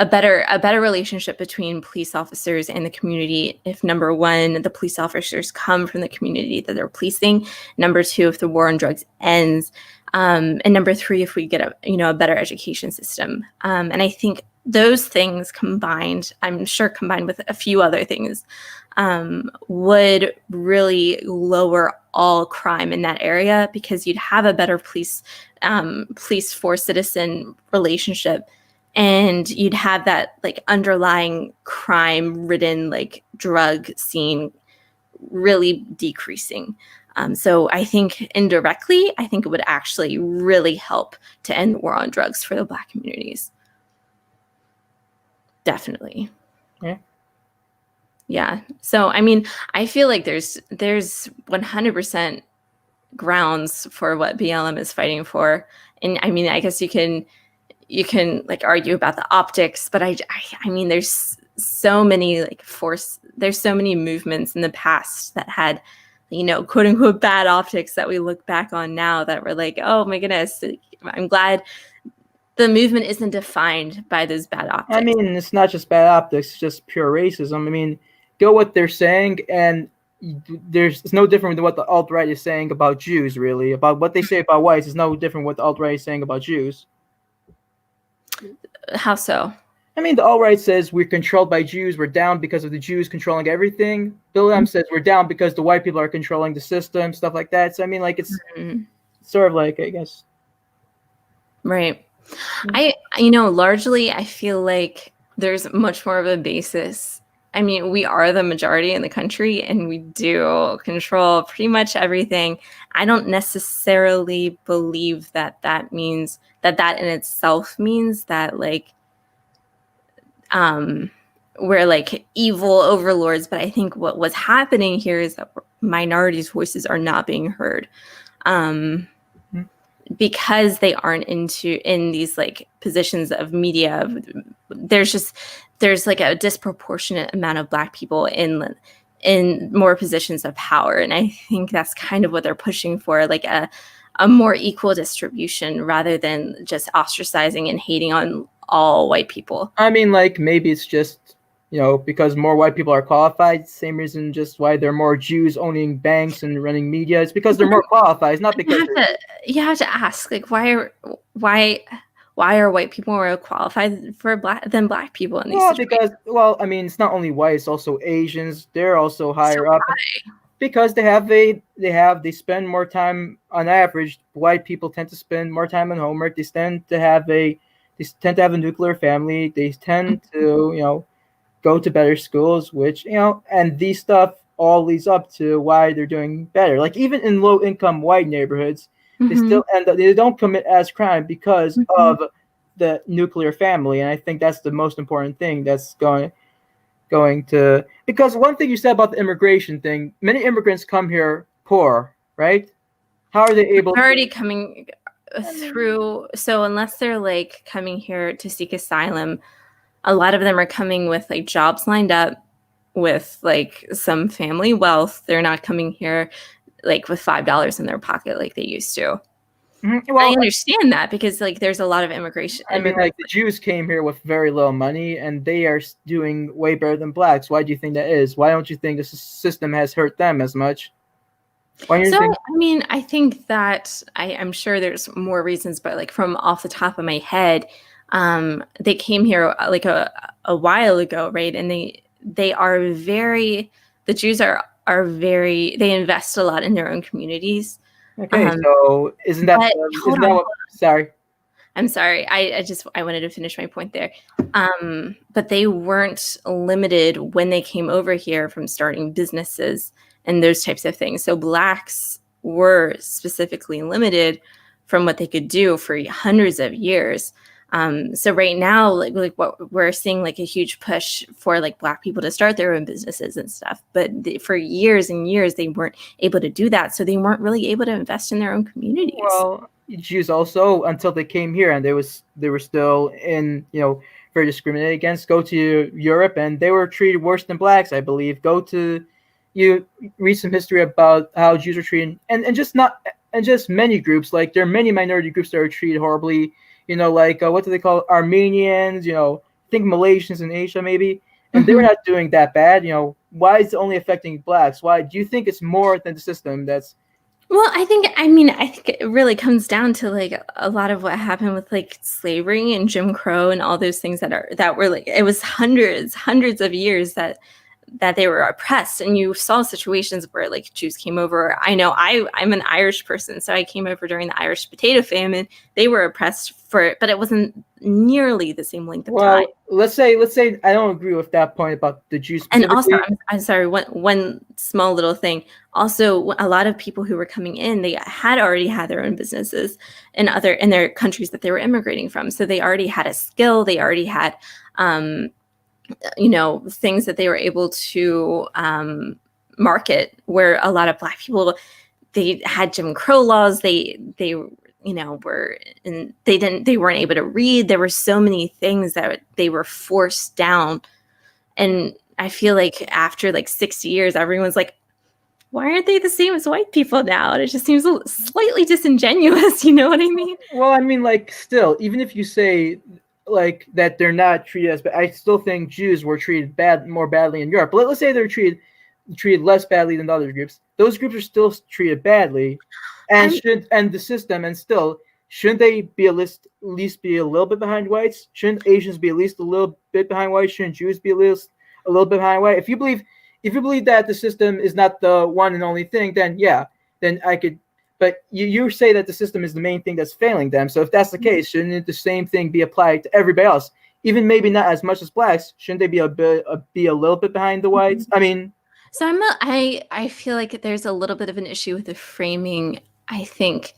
better relationship between police officers and the community if, number one, the police officers come from the community that they're policing. Number two, if the war on drugs ends, and number three, if we get a better education system. And I think those things combined, I'm sure combined with a few other things, would really lower all crime in that area, because you'd have a better police force citizen relationship, and you'd have that like underlying crime ridden like drug scene really decreasing. So I think indirectly, I think it would actually really help to end the war on drugs for the Black communities. Definitely. Yeah. So, I mean, I feel like there's 100% grounds for what BLM is fighting for. And I mean, I guess you can like argue about the optics, but I mean, there's so many there's so many movements in the past that had, quote unquote bad optics that we look back on now that we're like, oh my goodness, I'm glad the movement isn't defined by those bad optics. I mean, it's not just bad optics, it's just pure racism. I mean, go what they're saying, and it's no different than what the alt-right is saying about Jews, really. About what they say about whites is no different what the alt-right is saying about Jews. How so? I mean, the alt-right says we're controlled by Jews, we're down because of the Jews controlling everything. Bill M says we're down because the white people are controlling the system, stuff like that. So, I mean, like, it's sort of like, I guess. Right. Largely, I feel like there's much more of a basis. I mean, we are the majority in the country, and we do control pretty much everything. I don't necessarily believe that means that in itself means that, like, we're like evil overlords. But I think what was happening here is that minorities' voices are not being heard. Because they aren't in these like positions of media. There's like a disproportionate amount of Black people in more positions of power. And I think that's kind of what they're pushing for, like a more equal distribution rather than just ostracizing and hating on all white people. I mean, like, maybe it's just, because more white people are qualified. Same reason just why there are more Jews owning banks and running media. It's because they're more qualified. It's not because you have to ask, like, why are white people more qualified than Black people in these situations? Because, I mean, it's not only white, it's also Asians. They're also higher up. Because they spend more time on average. White people tend to spend more time on homework. They tend to have a nuclear family. They tend to, go to better schools, which, and these stuff all leads up to why they're doing better. Like, even in low income white neighborhoods, they don't commit as crime because of the nuclear family. And I think that's the most important thing that's going to, because one thing you said about the immigration thing, many immigrants come here poor, right? How are they able already coming through? So unless they're like coming here to seek asylum, a lot of them are coming with like jobs lined up with like some family wealth. They're not coming here like with $5 in their pocket like they used to. Well, I understand that because like there's a lot of immigration. I mean, like, the Jews came here with very little money, and they are doing way better than Blacks. Why do you think that is? Why don't you think the system has hurt them as much? I mean, I think that I'm sure there's more reasons, but like from off the top of my head, they came here like a while ago, right? And they are the Jews are very, they invest a lot in their own communities. Okay, so isn't that what, sorry. I'm sorry. I wanted to finish my point there. But they weren't limited when they came over here from starting businesses and those types of things. So Blacks were specifically limited from what they could do for hundreds of years. So right now, like what we're seeing, like a huge push for like Black people to start their own businesses and stuff. But for years and years, they weren't able to do that. So they weren't really able to invest in their own communities. Well, Jews also, until they came here, and they were still in, very discriminated against. Go to Europe, and they were treated worse than blacks, I believe. Go to, you read some history about how Jews are treated, and just not, and just many groups. Like, there are many minority groups that are treated horribly. Like, what do they call it? Armenians? I think Malaysians in Asia maybe, and they were not doing that bad. Why is it only affecting blacks? Why do you think it's more than the system that's? Well, I think it really comes down to like a lot of what happened with like slavery and Jim Crow and all those things that were like, it was hundreds of years that they were oppressed. And you saw situations where like Jews came over. I know I'm an Irish person, so I came over during the Irish potato famine. They were oppressed for it, but it wasn't nearly the same length of time. Let's say I don't agree with that point about the Jews. And also, I'm sorry, one small little thing. Also, a lot of people who were coming in, they had already had their own businesses in their countries that they were immigrating from. So they already had a skill. They already had, things that they were able to market. Where a lot of Black people, they had Jim Crow laws. They they weren't able to read. There were so many things that they were forced down. And I feel like after like 60 years, everyone's like, why aren't they the same as white people now? And it just seems slightly disingenuous. You know what I mean? Well, I mean, like, still, even if you say like that they're not treated as bad, I still think Jews were treated more badly in Europe. But let's say they're treated less badly than other groups. Those groups are still treated badly, and the system, and still, shouldn't they be at least be a little bit behind whites? Shouldn't Asians be at least a little bit behind whites? Shouldn't Jews be at least a little bit behind white? If you believe that the system is not the one and only thing, then yeah, then I could. But you say that the system is the main thing that's failing them. So if that's the case, shouldn't the same thing be applied to everybody else? Even maybe not as much as blacks. Shouldn't they be a little bit behind the whites? I mean, so I feel like there's a little bit of an issue with the framing. I think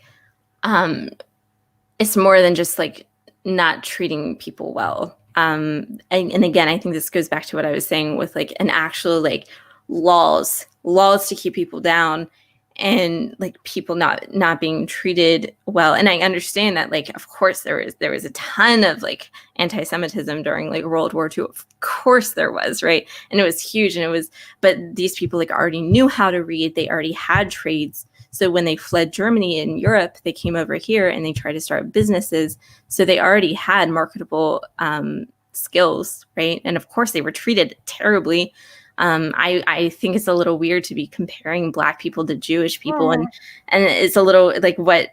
it's more than just like not treating people well. And again, I think this goes back to what I was saying with like an actual like laws to keep people down, and like people not being treated well. And I understand that, like, of course there was a ton of like anti-Semitism during like World War II. Of course there was, right? And it was huge, but these people like already knew how to read. They already had trades. So when they fled Germany and Europe, they came over here and they tried to start businesses. So they already had marketable skills, right? And of course they were treated terribly. I think it's a little weird to be comparing Black people to Jewish people, and it's a little like what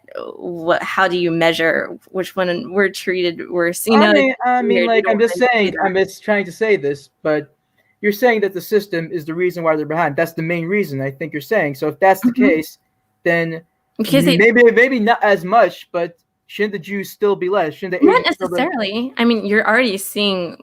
how do you measure which one we're treated worse? I mean, like, I'm just saying, I'm just trying to say this, but you're saying that the system is the reason why they're behind. That's the main reason I think you're saying. So if that's the case, then maybe not as much, but shouldn't the Jews still be less? Shouldn't the not necessarily? I mean, you're already seeing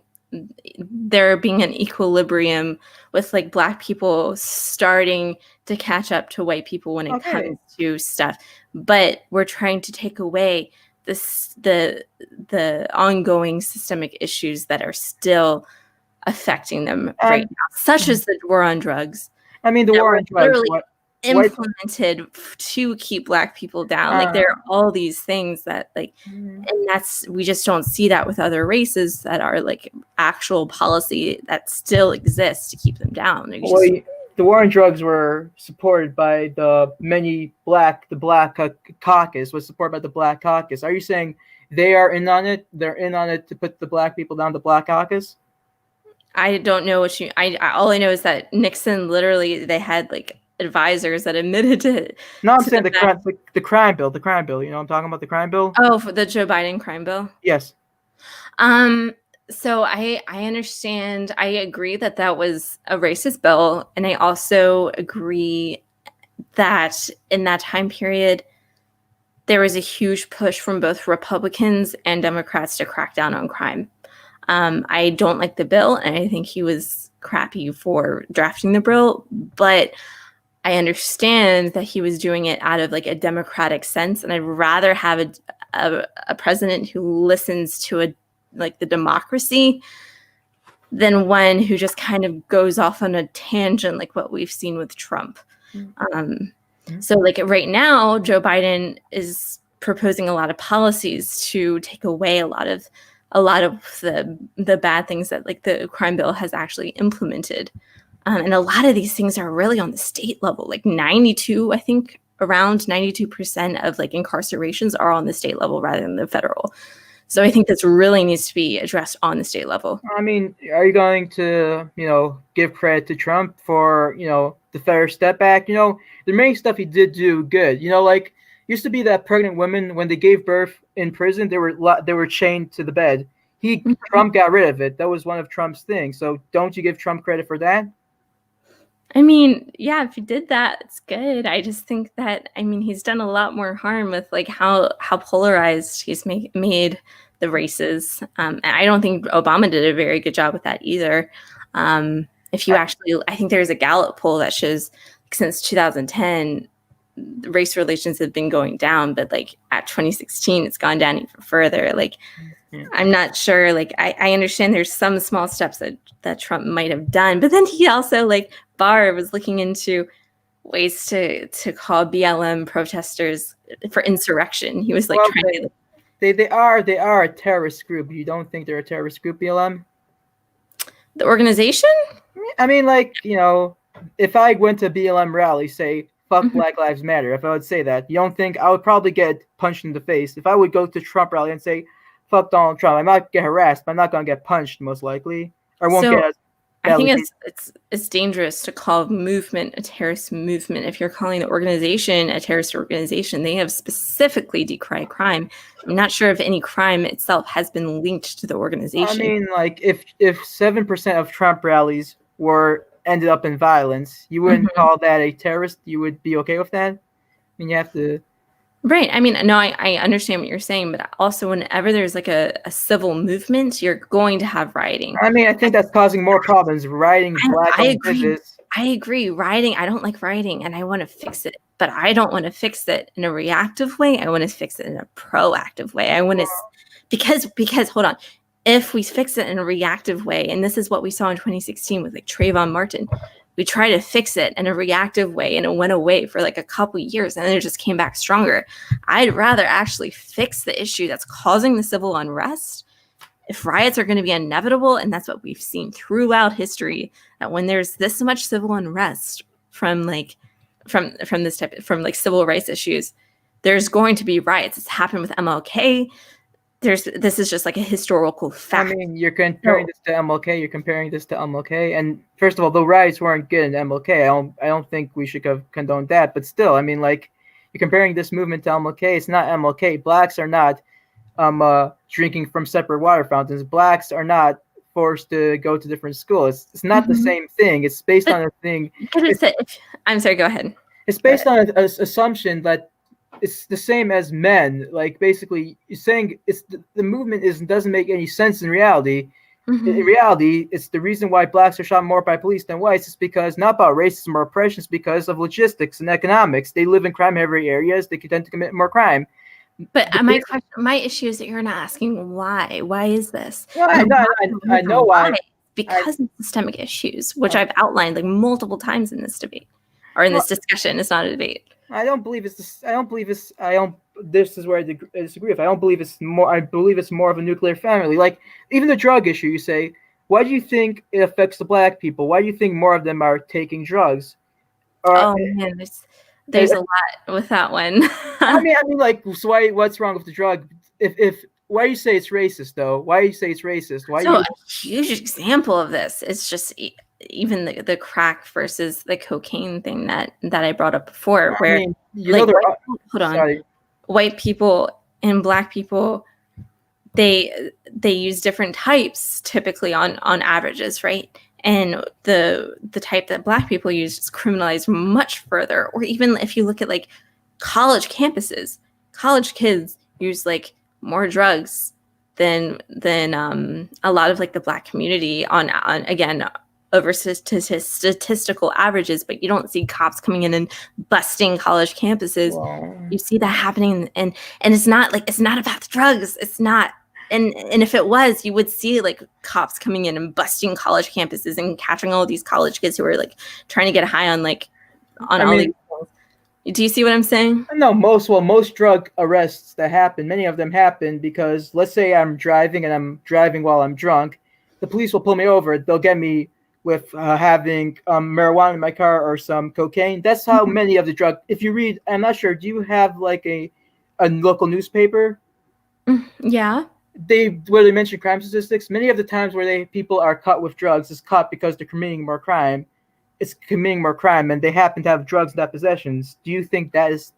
there being an equilibrium with like Black people starting to catch up to white people when it comes to stuff, but we're trying to take away the ongoing systemic issues that are still affecting them right now, such as the war on drugs. I mean, the war on drugs implemented to keep Black people down. Like there are all these things that like, and we just don't see that with other races that are like actual policy that still exists to keep them down. The war on drugs were supported by the Black Caucus was supported by the Black Caucus. Are you saying they are in on it? They're in on it to put the Black people down the Black Caucus? I don't know what all I know is that Nixon literally, they had like advisors that admitted to. No, I'm saying the crime bill. The crime bill. You know, I'm talking about the crime bill. Oh, for the Joe Biden crime bill. Yes. So I understand. I agree that was a racist bill, and I also agree that in that time period, there was a huge push from both Republicans and Democrats to crack down on crime. I don't like the bill, and I think he was crappy for drafting the bill, but I understand that he was doing it out of like a democratic sense, and I'd rather have a president who listens to the democracy than one who just kind of goes off on a tangent like what we've seen with Trump. So like right now, Joe Biden is proposing a lot of policies to take away a lot of the bad things that like the crime bill has actually implemented. And a lot of these things are really on the state level, like 92, I think around 92% of like incarcerations are on the state level rather than the federal. So I think this really needs to be addressed on the state level. I mean, are you going to, give credit to Trump for, the Fair Step Act? The main stuff he did do good. Like used to be that pregnant women, when they gave birth in prison, they were chained to the bed. Trump got rid of it. That was one of Trump's things. So don't you give Trump credit for that? I mean, yeah, if he did that, it's good. I just think that, he's done a lot more harm with like how polarized he's made the races. And I don't think Obama did a very good job with that either. If you actually, I think there's a Gallup poll that shows since 2010, race relations have been going down, but like at 2016, it's gone down even further. Like, I'm not sure. Like, I understand there's some small steps that Trump might have done, but then he also Barr was looking into ways to call BLM protesters for insurrection. He was trying to. They are a terrorist group. You don't think they're a terrorist group, BLM? The organization? I mean, if I went to a BLM rally, say fuck Black Lives Matter, if I would say that, you don't think I would probably get punched in the face? If I would go to Trump rally and say fuck Donald Trump, I might get harassed, but I'm not going to get punched most likely, or won't get as. I think it's dangerous to call movement a terrorist movement. If you're calling the organization a terrorist organization, they have specifically decried crime. I'm not sure if any crime itself has been linked to the organization. I mean, if 7% of Trump rallies ended up in violence, you wouldn't call that a terrorist? You would be okay with that? I mean, you have to. Right. I mean, no, I understand what you're saying, but also whenever there's a civil movement, you're going to have rioting. I mean, I think that's causing more problems. Rioting, I agree. Rioting, I don't like rioting and I want to fix it, but I don't want to fix it in a reactive way. I want to fix it in a proactive way. I want to, because hold on, if we fix it in a reactive way, and this is what we saw in 2016 with Trayvon Martin, we tried to fix it in a reactive way and it went away for a couple years and then it just came back stronger. I'd rather actually fix the issue that's causing the civil unrest. If riots are going to be inevitable, and that's what we've seen throughout history, that when there's this much civil unrest from this type from civil rights issues, there's going to be riots. It's happened with MLK. This is just a historical fact. I mean, you're comparing this to MLK. And first of all, the riots weren't good in MLK. I don't think we should have condoned that. But still, I mean, you're comparing this movement to MLK. It's not MLK. Blacks are not drinking from separate water fountains. Blacks are not forced to go to different schools. It's not the same thing. It's based on a thing. I'm sorry. Go ahead. It's based on an assumption that it's the same as men. Basically, you're saying the movement doesn't make any sense in reality. In reality, it's the reason why blacks are shot more by police than whites. It's because not about racism or oppression. It's because of logistics and economics. They live in crime-heavy areas. They tend to commit more crime. But my issue is that you're not asking why. Why is this? Well, I know why. Because of systemic issues, which I've outlined multiple times in this debate or in this discussion. It's not a debate. This is where I disagree. I believe it's more of a nuclear family. Even the drug issue, you say, why do you think it affects the black people? Why do you think more of them are taking drugs? Man, there's a lot with that one. So what's wrong with the drug? If why do you say it's racist though? Why do you say it's racist? A huge example of this is just even the crack versus the cocaine thing that I brought up before, where white people and black people, they use different types typically on averages, right? And the type that black people use is criminalized much further. Or even if you look at college campuses, college kids use more drugs than a lot of the black community on again over statistical averages, but you don't see cops coming in and busting college campuses. Well, You see that happening, and it's not about the drugs. It's not. And if it was, you would see like cops coming in and busting college campuses and catching all these college kids who are like trying to get high on I all mean, these things. Do you see what I'm saying? no, most drug arrests that happen, many of them happen because let's say I'm driving and I'm driving while I'm drunk, the police will pull me over. They'll get me with having marijuana in my car or some cocaine. That's how many of the drug. If you read, I'm not sure. Do you have like a local newspaper? Yeah. Where they mention crime statistics. Many of the times where people are caught with drugs is caught because they're committing more crime. It's committing more crime, and they happen to have drugs in their possessions. Do you think that is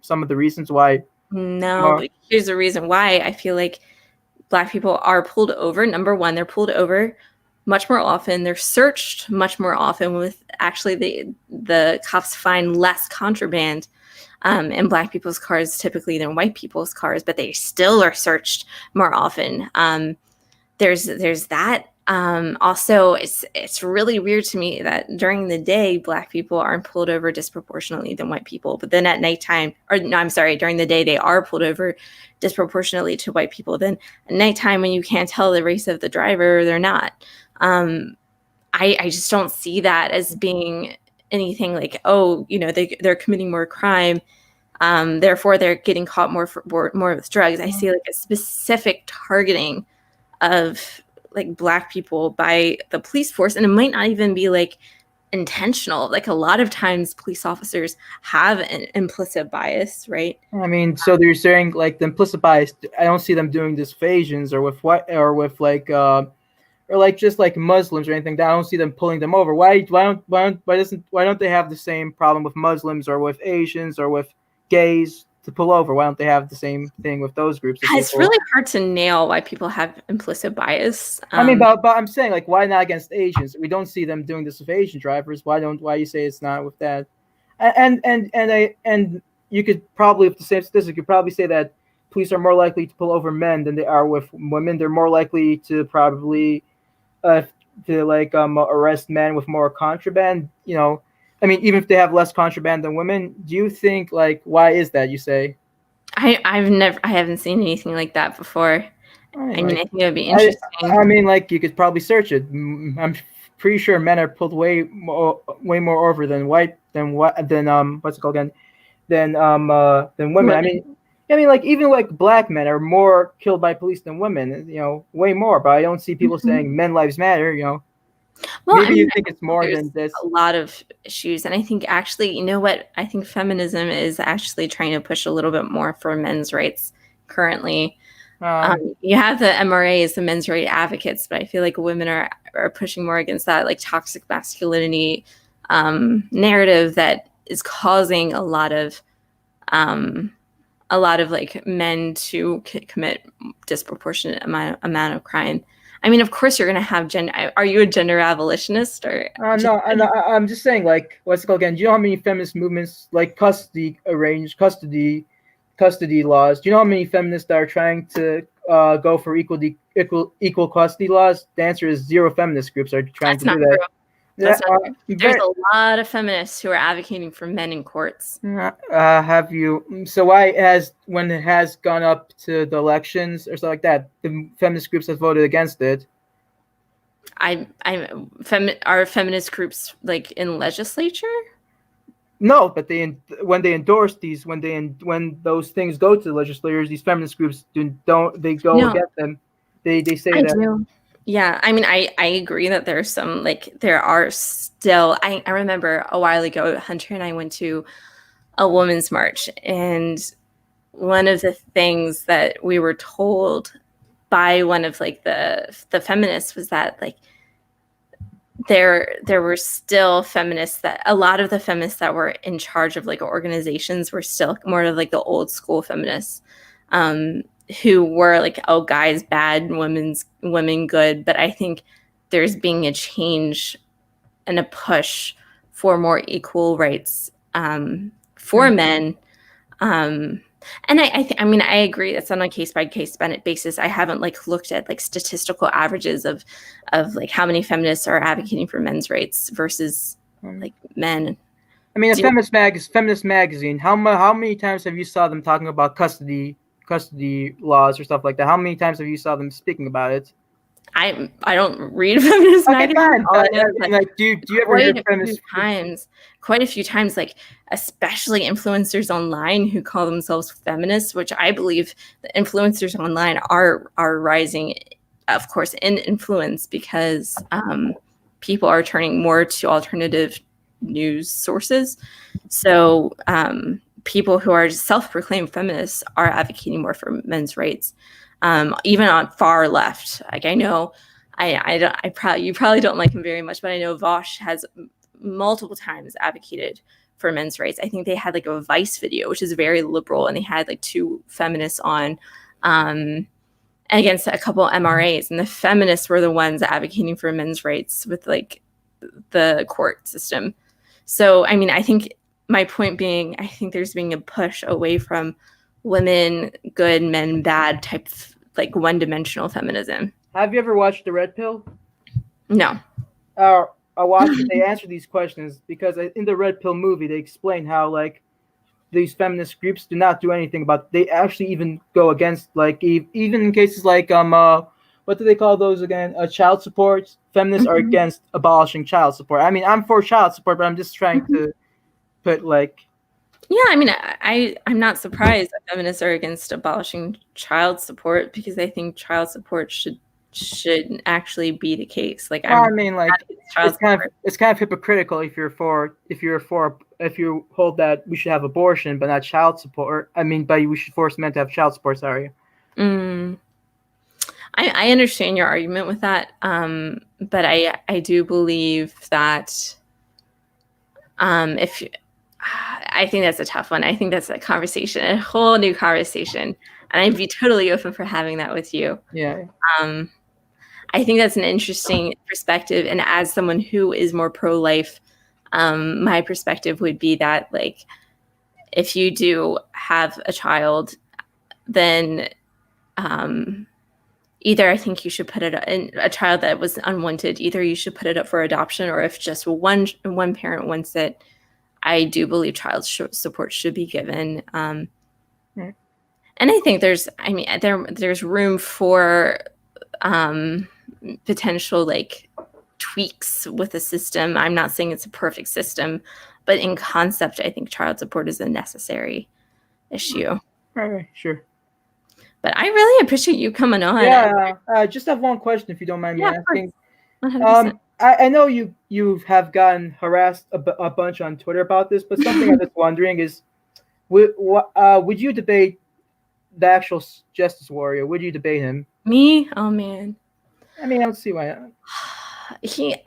some of the reasons why? No, but here's the reason why I feel like Black people are pulled over. Number one, they're pulled over much more often. They're searched much more often. With actually the cops find less contraband in Black people's cars typically than white people's cars, but they still are searched more often. There's that. Also, it's really weird to me that during the day, Black people aren't pulled over disproportionately than white people, but then at nighttime, or no, I'm sorry, during the day they are pulled over disproportionately to white people. Then at nighttime, when you can't tell the race of the driver, they're not. I just don't see that as being anything like, oh, they're committing more crime, therefore they're getting caught more with drugs. I see like a specific targeting of like Black people by the police force, and it might not even be like intentional. Like a lot of times police officers have an implicit bias, right? I mean, so they're saying like the implicit bias. I don't see them doing this with Asians or with what or with like or like just like Muslims or anything. I don't see them pulling them over. Why don't they have the same problem with Muslims or with Asians or with gays to pull over? Why don't they have the same thing with those groups? It's really hard to nail why people have implicit bias. I mean, but I'm saying like, why not against Asians? We don't see them doing this with Asian drivers. Why you say it's not with that? And you could probably, with the same statistic, you could probably say that police are more likely to pull over men than they are with women. They're more likely to probably arrest men with more contraband. I mean, even if they have less contraband than women. Do you think like why is that? You say? I haven't seen anything like that before. I mean, I think it would be interesting. I mean, like you could probably search it. I'm pretty sure men are pulled way more over than what's it called again? Than women. I mean, like even like Black men are more killed by police than women. Way more. But I don't see people saying men lives matter. Well, maybe you think it's more than this. A lot of issues, and I think actually, you know what? I think feminism is actually trying to push a little bit more for men's rights currently. You have the MRAs, the men's rights advocates, but I feel like women are pushing more against that, like toxic masculinity narrative that is causing a lot of like men to commit disproportionate amount of crime. I mean, of course, you're going to have gender. Are you a gender abolitionist or? No, I'm just saying, like, what's it called again? Do you know how many feminist movements, like custody laws? Do you know how many feminists that are trying to go for equal custody laws? The answer is 0 feminist groups are trying to do that. That's not true. There's a lot of feminists who are advocating for men in courts. Have you? So when it has gone up to the elections or something like that, the feminist groups have voted against it. Are feminist groups like in legislature? No, but when they endorse these, when those things go to the legislators, these feminist groups go against them. They say that. Do. Yeah, I mean, I agree that there are still, I remember a while ago, Hunter and I went to a women's march, and one of the things that we were told by one of like the feminists was that like there were still feminists, that a lot of the feminists that were in charge of like organizations were still more of like the old school feminists, who were like, oh, guys bad, women good. But I think there's being a change and a push for more equal rights for men. And I mean, I agree. That's on a case by case basis. I haven't like looked at like statistical averages of like how many feminists are advocating for men's rights versus like men. I mean, a feminist magazine. How many times have you saw them talking about custody laws or stuff like that? How many times have you saw them speaking about it? I don't read feminist magazines. Like, do you ever hear feminist quite a few times, like especially influencers online who call themselves feminists, which I believe the influencers online are rising, of course, in influence because people are turning more to alternative news sources. So people who are self-proclaimed feminists are advocating more for men's rights. Even on far left, like I know, you probably don't like him very much, but I know Vosh has multiple times advocated for men's rights. I think they had like a Vice video, which is very liberal, and they had like 2 feminists on against a couple MRAs, and the feminists were the ones advocating for men's rights with like the court system. So, I mean, I think my point being, I think there's being a push away from women good, men bad type of like one-dimensional feminism. Have you ever watched The Red Pill? No. I watched it. They answer these questions because in the Red Pill movie, they explain how like these feminist groups do not do anything about. They actually even go against like even in cases like what do they call those again? Child support. Feminists are against abolishing child support. I mean, I'm for child support, but I'm just trying to put like. Yeah, I mean, I'm not surprised that feminists are against abolishing child support because I think child support should actually be the case. Like, well, I mean, like it's kind of hypocritical if you hold that we should have abortion but not child support. I mean, but we should force men to have child support. Sorry. I understand your argument with that, but I do believe that I think that's a tough one. I think that's a conversation, a whole new conversation, and I'd be totally open for having that with you. Yeah. I think that's an interesting perspective, and as someone who is more pro-life, my perspective would be that like if you do have a child, then either I think you should put it in a child that was unwanted. Either you should put it up for adoption, or if just one parent wants it, I do believe child support should be given. And I think there's room for potential like tweaks with the system. I'm not saying it's a perfect system, but in concept, I think child support is a necessary issue. Right, sure. But I really appreciate you coming on. Yeah, just have one question if you don't mind me asking. I know you have gotten harassed a bunch on Twitter about this, but something I'm just wondering is, would you debate the actual Justice Warrior? Would you debate him? Me? Oh man. I mean, I don't see why not.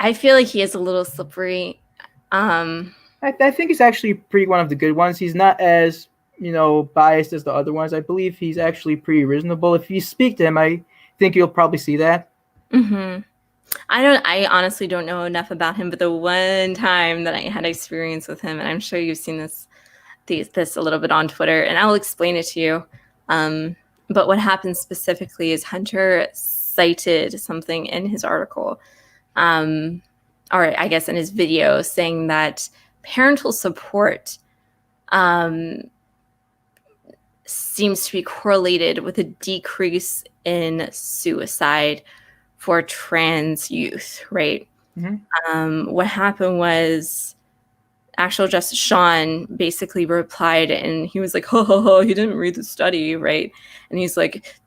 I feel like he is a little slippery. I think he's actually pretty one of the good ones. He's not as biased as the other ones. I believe he's actually pretty reasonable. If you speak to him, I think you'll probably see that. I honestly don't know enough about him, but the one time that I had experience with him, and I'm sure you've seen this a little bit on Twitter, and I'll explain it to you. But what happened specifically is Hunter cited something in his article, or I guess in his video, saying that parental support seems to be correlated with a decrease in suicide for trans youth, right? What happened was actual Justice Sean basically replied, and he was like, ho, he didn't read the study, right? And he's like,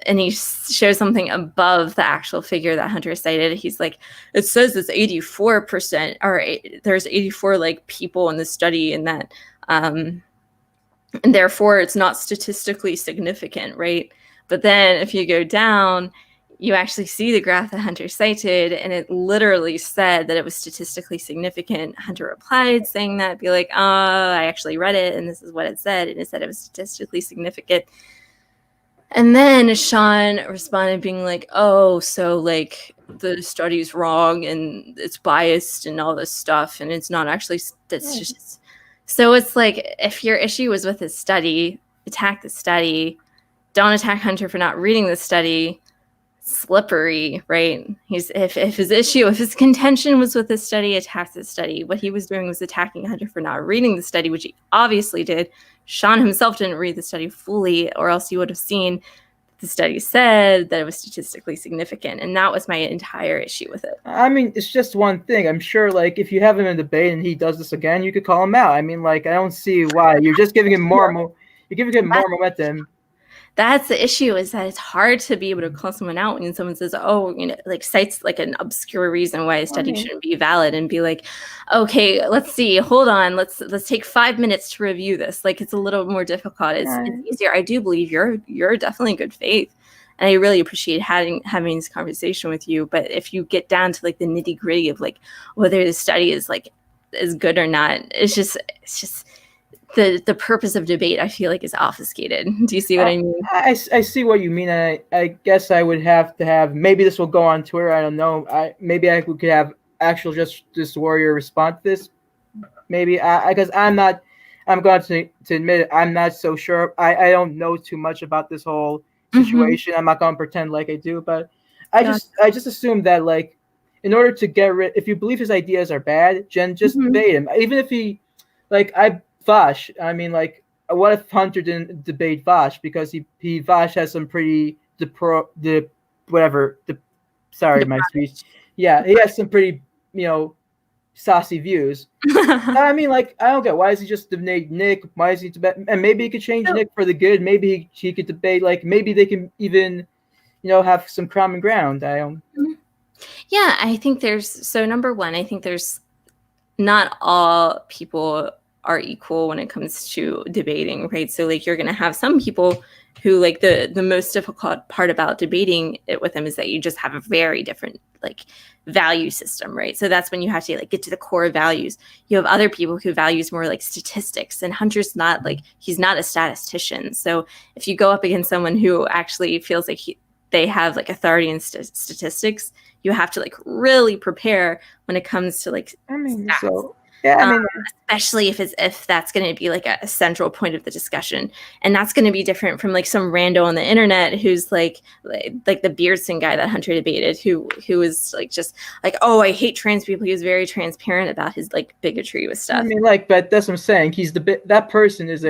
and he shares something above the actual figure that Hunter cited. He's like, it says it's 84%, or there's 84 like people in the study, and that, and therefore it's not statistically significant, right? But then if you go down, you actually see the graph that Hunter cited, and it literally said that it was statistically significant. Hunter replied saying that, be like, I actually read it, and this is what it said, and it said it was statistically significant. And then Sean responded being like, oh, so like the study's wrong, and it's biased and all this stuff, and it's not actually statistics. So it's like, if your issue was with his study, attack the study. Don't attack Hunter for not reading the study. Slippery, right? If his contention was with the study, attack the study. What he was doing was attacking Hunter for not reading the study, which he obviously did. Sean himself didn't read the study fully, or else you would have seen the study said that it was statistically significant, and that was my entire issue with it. I mean, it's just one thing. I'm sure, like, if you have him in a debate and he does this again, you could call him out. I mean, like, I don't see why. You're just giving him more momentum. That's the issue, is that it's hard to be able to call someone out when someone says, oh, like cites like an obscure reason why a study shouldn't be valid, and be like, okay, let's see, hold on, let's take 5 minutes to review this. Like, it's a little more difficult. It's easier. I do believe you're definitely in good faith, and I really appreciate having this conversation with you. But if you get down to like the nitty gritty of like whether the study is good or not, it's just the purpose of debate, I feel like, is obfuscated. Do you see what I mean? I see what you mean. I guess I would have to have, maybe this will go on Twitter, I don't know. Maybe I could have actual Justice Warrior respond to this. Maybe because I'm going to admit it, I'm not so sure. I don't know too much about this whole situation. I'm not going to pretend like I do, but I just assume that, like, in order to get rid, if you believe his ideas are bad, Jen, just debate him. Even if he, like, Vaush, I mean, like, what if Hunter didn't debate Vaush, because Vaush has some pretty my speech. Yeah, he has some pretty, saucy views. I mean, like, I don't get, why is he just debate Nick? Why is he debate? And maybe he could change Nick for the good. Maybe he could debate, like, maybe they can even, have some common ground. I don't. Yeah, I think number one, I think there's not all people are equal when it comes to debating, right? So like, you're going to have some people who, like, the most difficult part about debating it with them is that you just have a very different, like, value system, right? So that's when you have to, like, get to the core values. You have other people who values more like statistics, and Hunter's not, like, he's not a statistician. So if you go up against someone who actually feels like they have, like, authority in statistics, you have to, like, really prepare when it comes to, like, stats. So yeah, I mean, especially if that's going to be like a central point of the discussion, and that's going to be different from like some rando on the internet who's like the Beardson guy that Hunter debated, who is like just like, oh, I hate trans people. He was very transparent about his like bigotry with stuff. I mean, like, but that's what I'm saying. That person is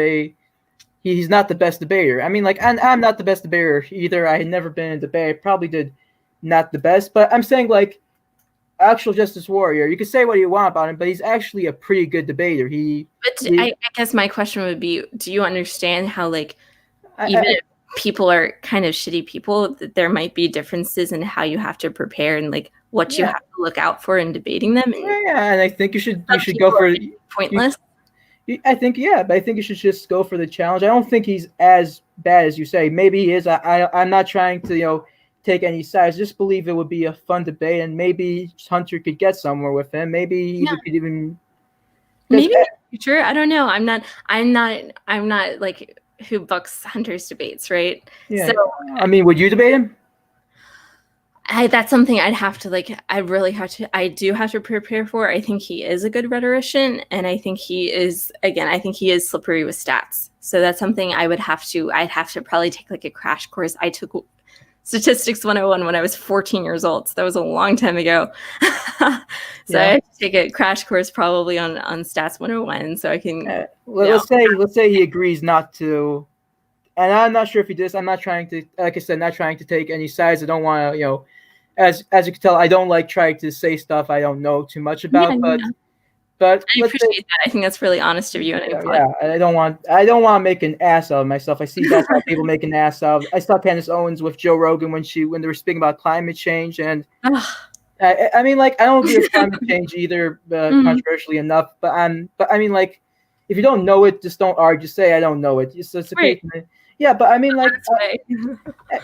he's not the best debater. I mean, like, I'm not the best debater either. I had never been in a debate. I probably did not the best, but I'm saying, like, actual Justice Warrior, you can say what you want about him, but he's actually a pretty good debater. I guess my question would be, do you understand how, like, even if people are kind of shitty people, that there might be differences in how you have to prepare and like what you have to look out for in debating them? And I think you should go for pointless. I think you should just go for the challenge. I don't think he's as bad as you say. Maybe he is. I'm not trying to take any sides. Just believe it would be a fun debate, and maybe Hunter could get somewhere with him. Maybe he could even. Maybe future. I don't know. I'm not like who books Hunter's debates, right? Yeah. So, I mean, would you debate him? That's something I'd have to I do have to prepare for. I think he is a good rhetorician, and I think he is slippery with stats. So that's something I'd have to probably take like a crash course. I took Statistics 101 when I was 14 years old. So that was a long time ago. I have to take a crash course probably on Stats 101 so I can. Let's say he agrees not to, and I'm not sure if he does. I'm not trying to, like I said, not trying to take any sides. I don't want to, as you can tell, I don't like trying to say stuff I don't know too much about. But I appreciate that. I think that's really honest of you. I don't want to make an ass out of myself. I see that's how people make an ass out of. I saw Candace Owens with Joe Rogan when they were speaking about climate change, and I mean, like, I don't agree with climate change either, controversially enough. But I mean, like, if you don't know it, just don't argue. Just say I don't know it. It's okay. Yeah, but I mean, like,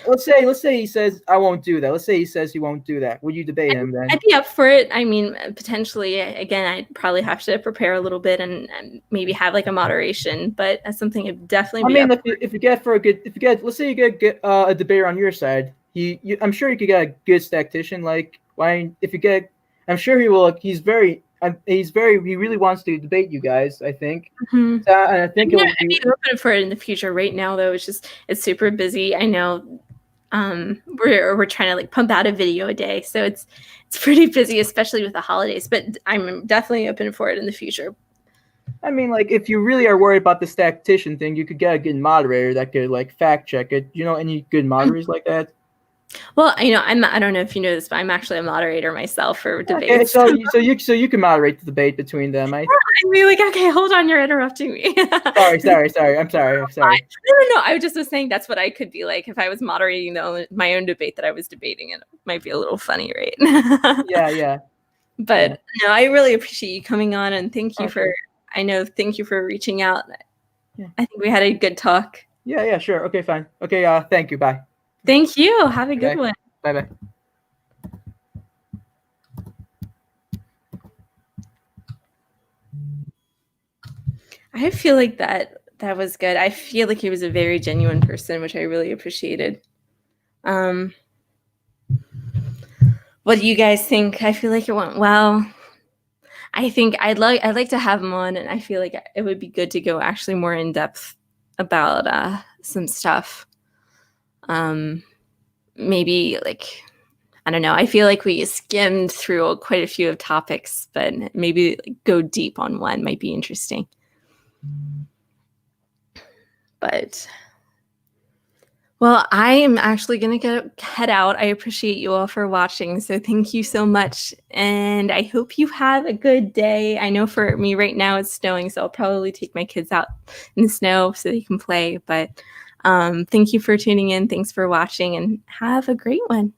let's say he says I won't do that. Let's say he says he won't do that. Would you debate him then? I'd be up for it. I mean, potentially. Again, I'd probably have to prepare a little bit and maybe have like a moderation. But that's something I'd definitely. I mean, let's say you get a debater on your side. I'm sure you could get a good statistician. Like, I'm sure he will. He's very. He really wants to debate you guys. I think, Mhm. and I think Yeah, it'll I'd be. be open for it in the future. Right now, though, it's super busy. I know we're trying to like pump out a video a day, so it's pretty busy, especially with the holidays. But I'm definitely open for it in the future. I mean, like, if you really are worried about the statistician thing, you could get a good moderator that could like fact check it. You know, any good moderators like that? Well, I don't know if you know this, but I'm actually a moderator myself for Okay, debates. so you can moderate the debate between them. I'd be like, okay, hold on, you're interrupting me. Sorry. I'm sorry. No. I just was saying that's what I could be like if I was moderating my own debate that I was debating. It might be a little funny, right? Yeah. But no, I really appreciate you coming on, and thank you Okay. thank you for reaching out. Yeah. I think we had a good talk. Yeah, sure. Okay, fine. Okay, thank you. Bye. Thank you. Have a good Okay. one. Bye. I feel like that was good. I feel like he was a very genuine person, which I really appreciated. What do you guys think? I feel like it went well. I think I'd like to have him on, and I feel like it would be good to go actually more in depth about some stuff. Maybe like I don't know. I feel like we skimmed through quite a few of topics, but maybe go deep on one might be interesting. But well, I am actually going to head out. I appreciate you all for watching. So thank you so much. And I hope you have a good day. I know for me right now it's snowing, so I'll probably take my kids out in the snow so they can play. But thank you for tuning in. Thanks for watching, and have a great one.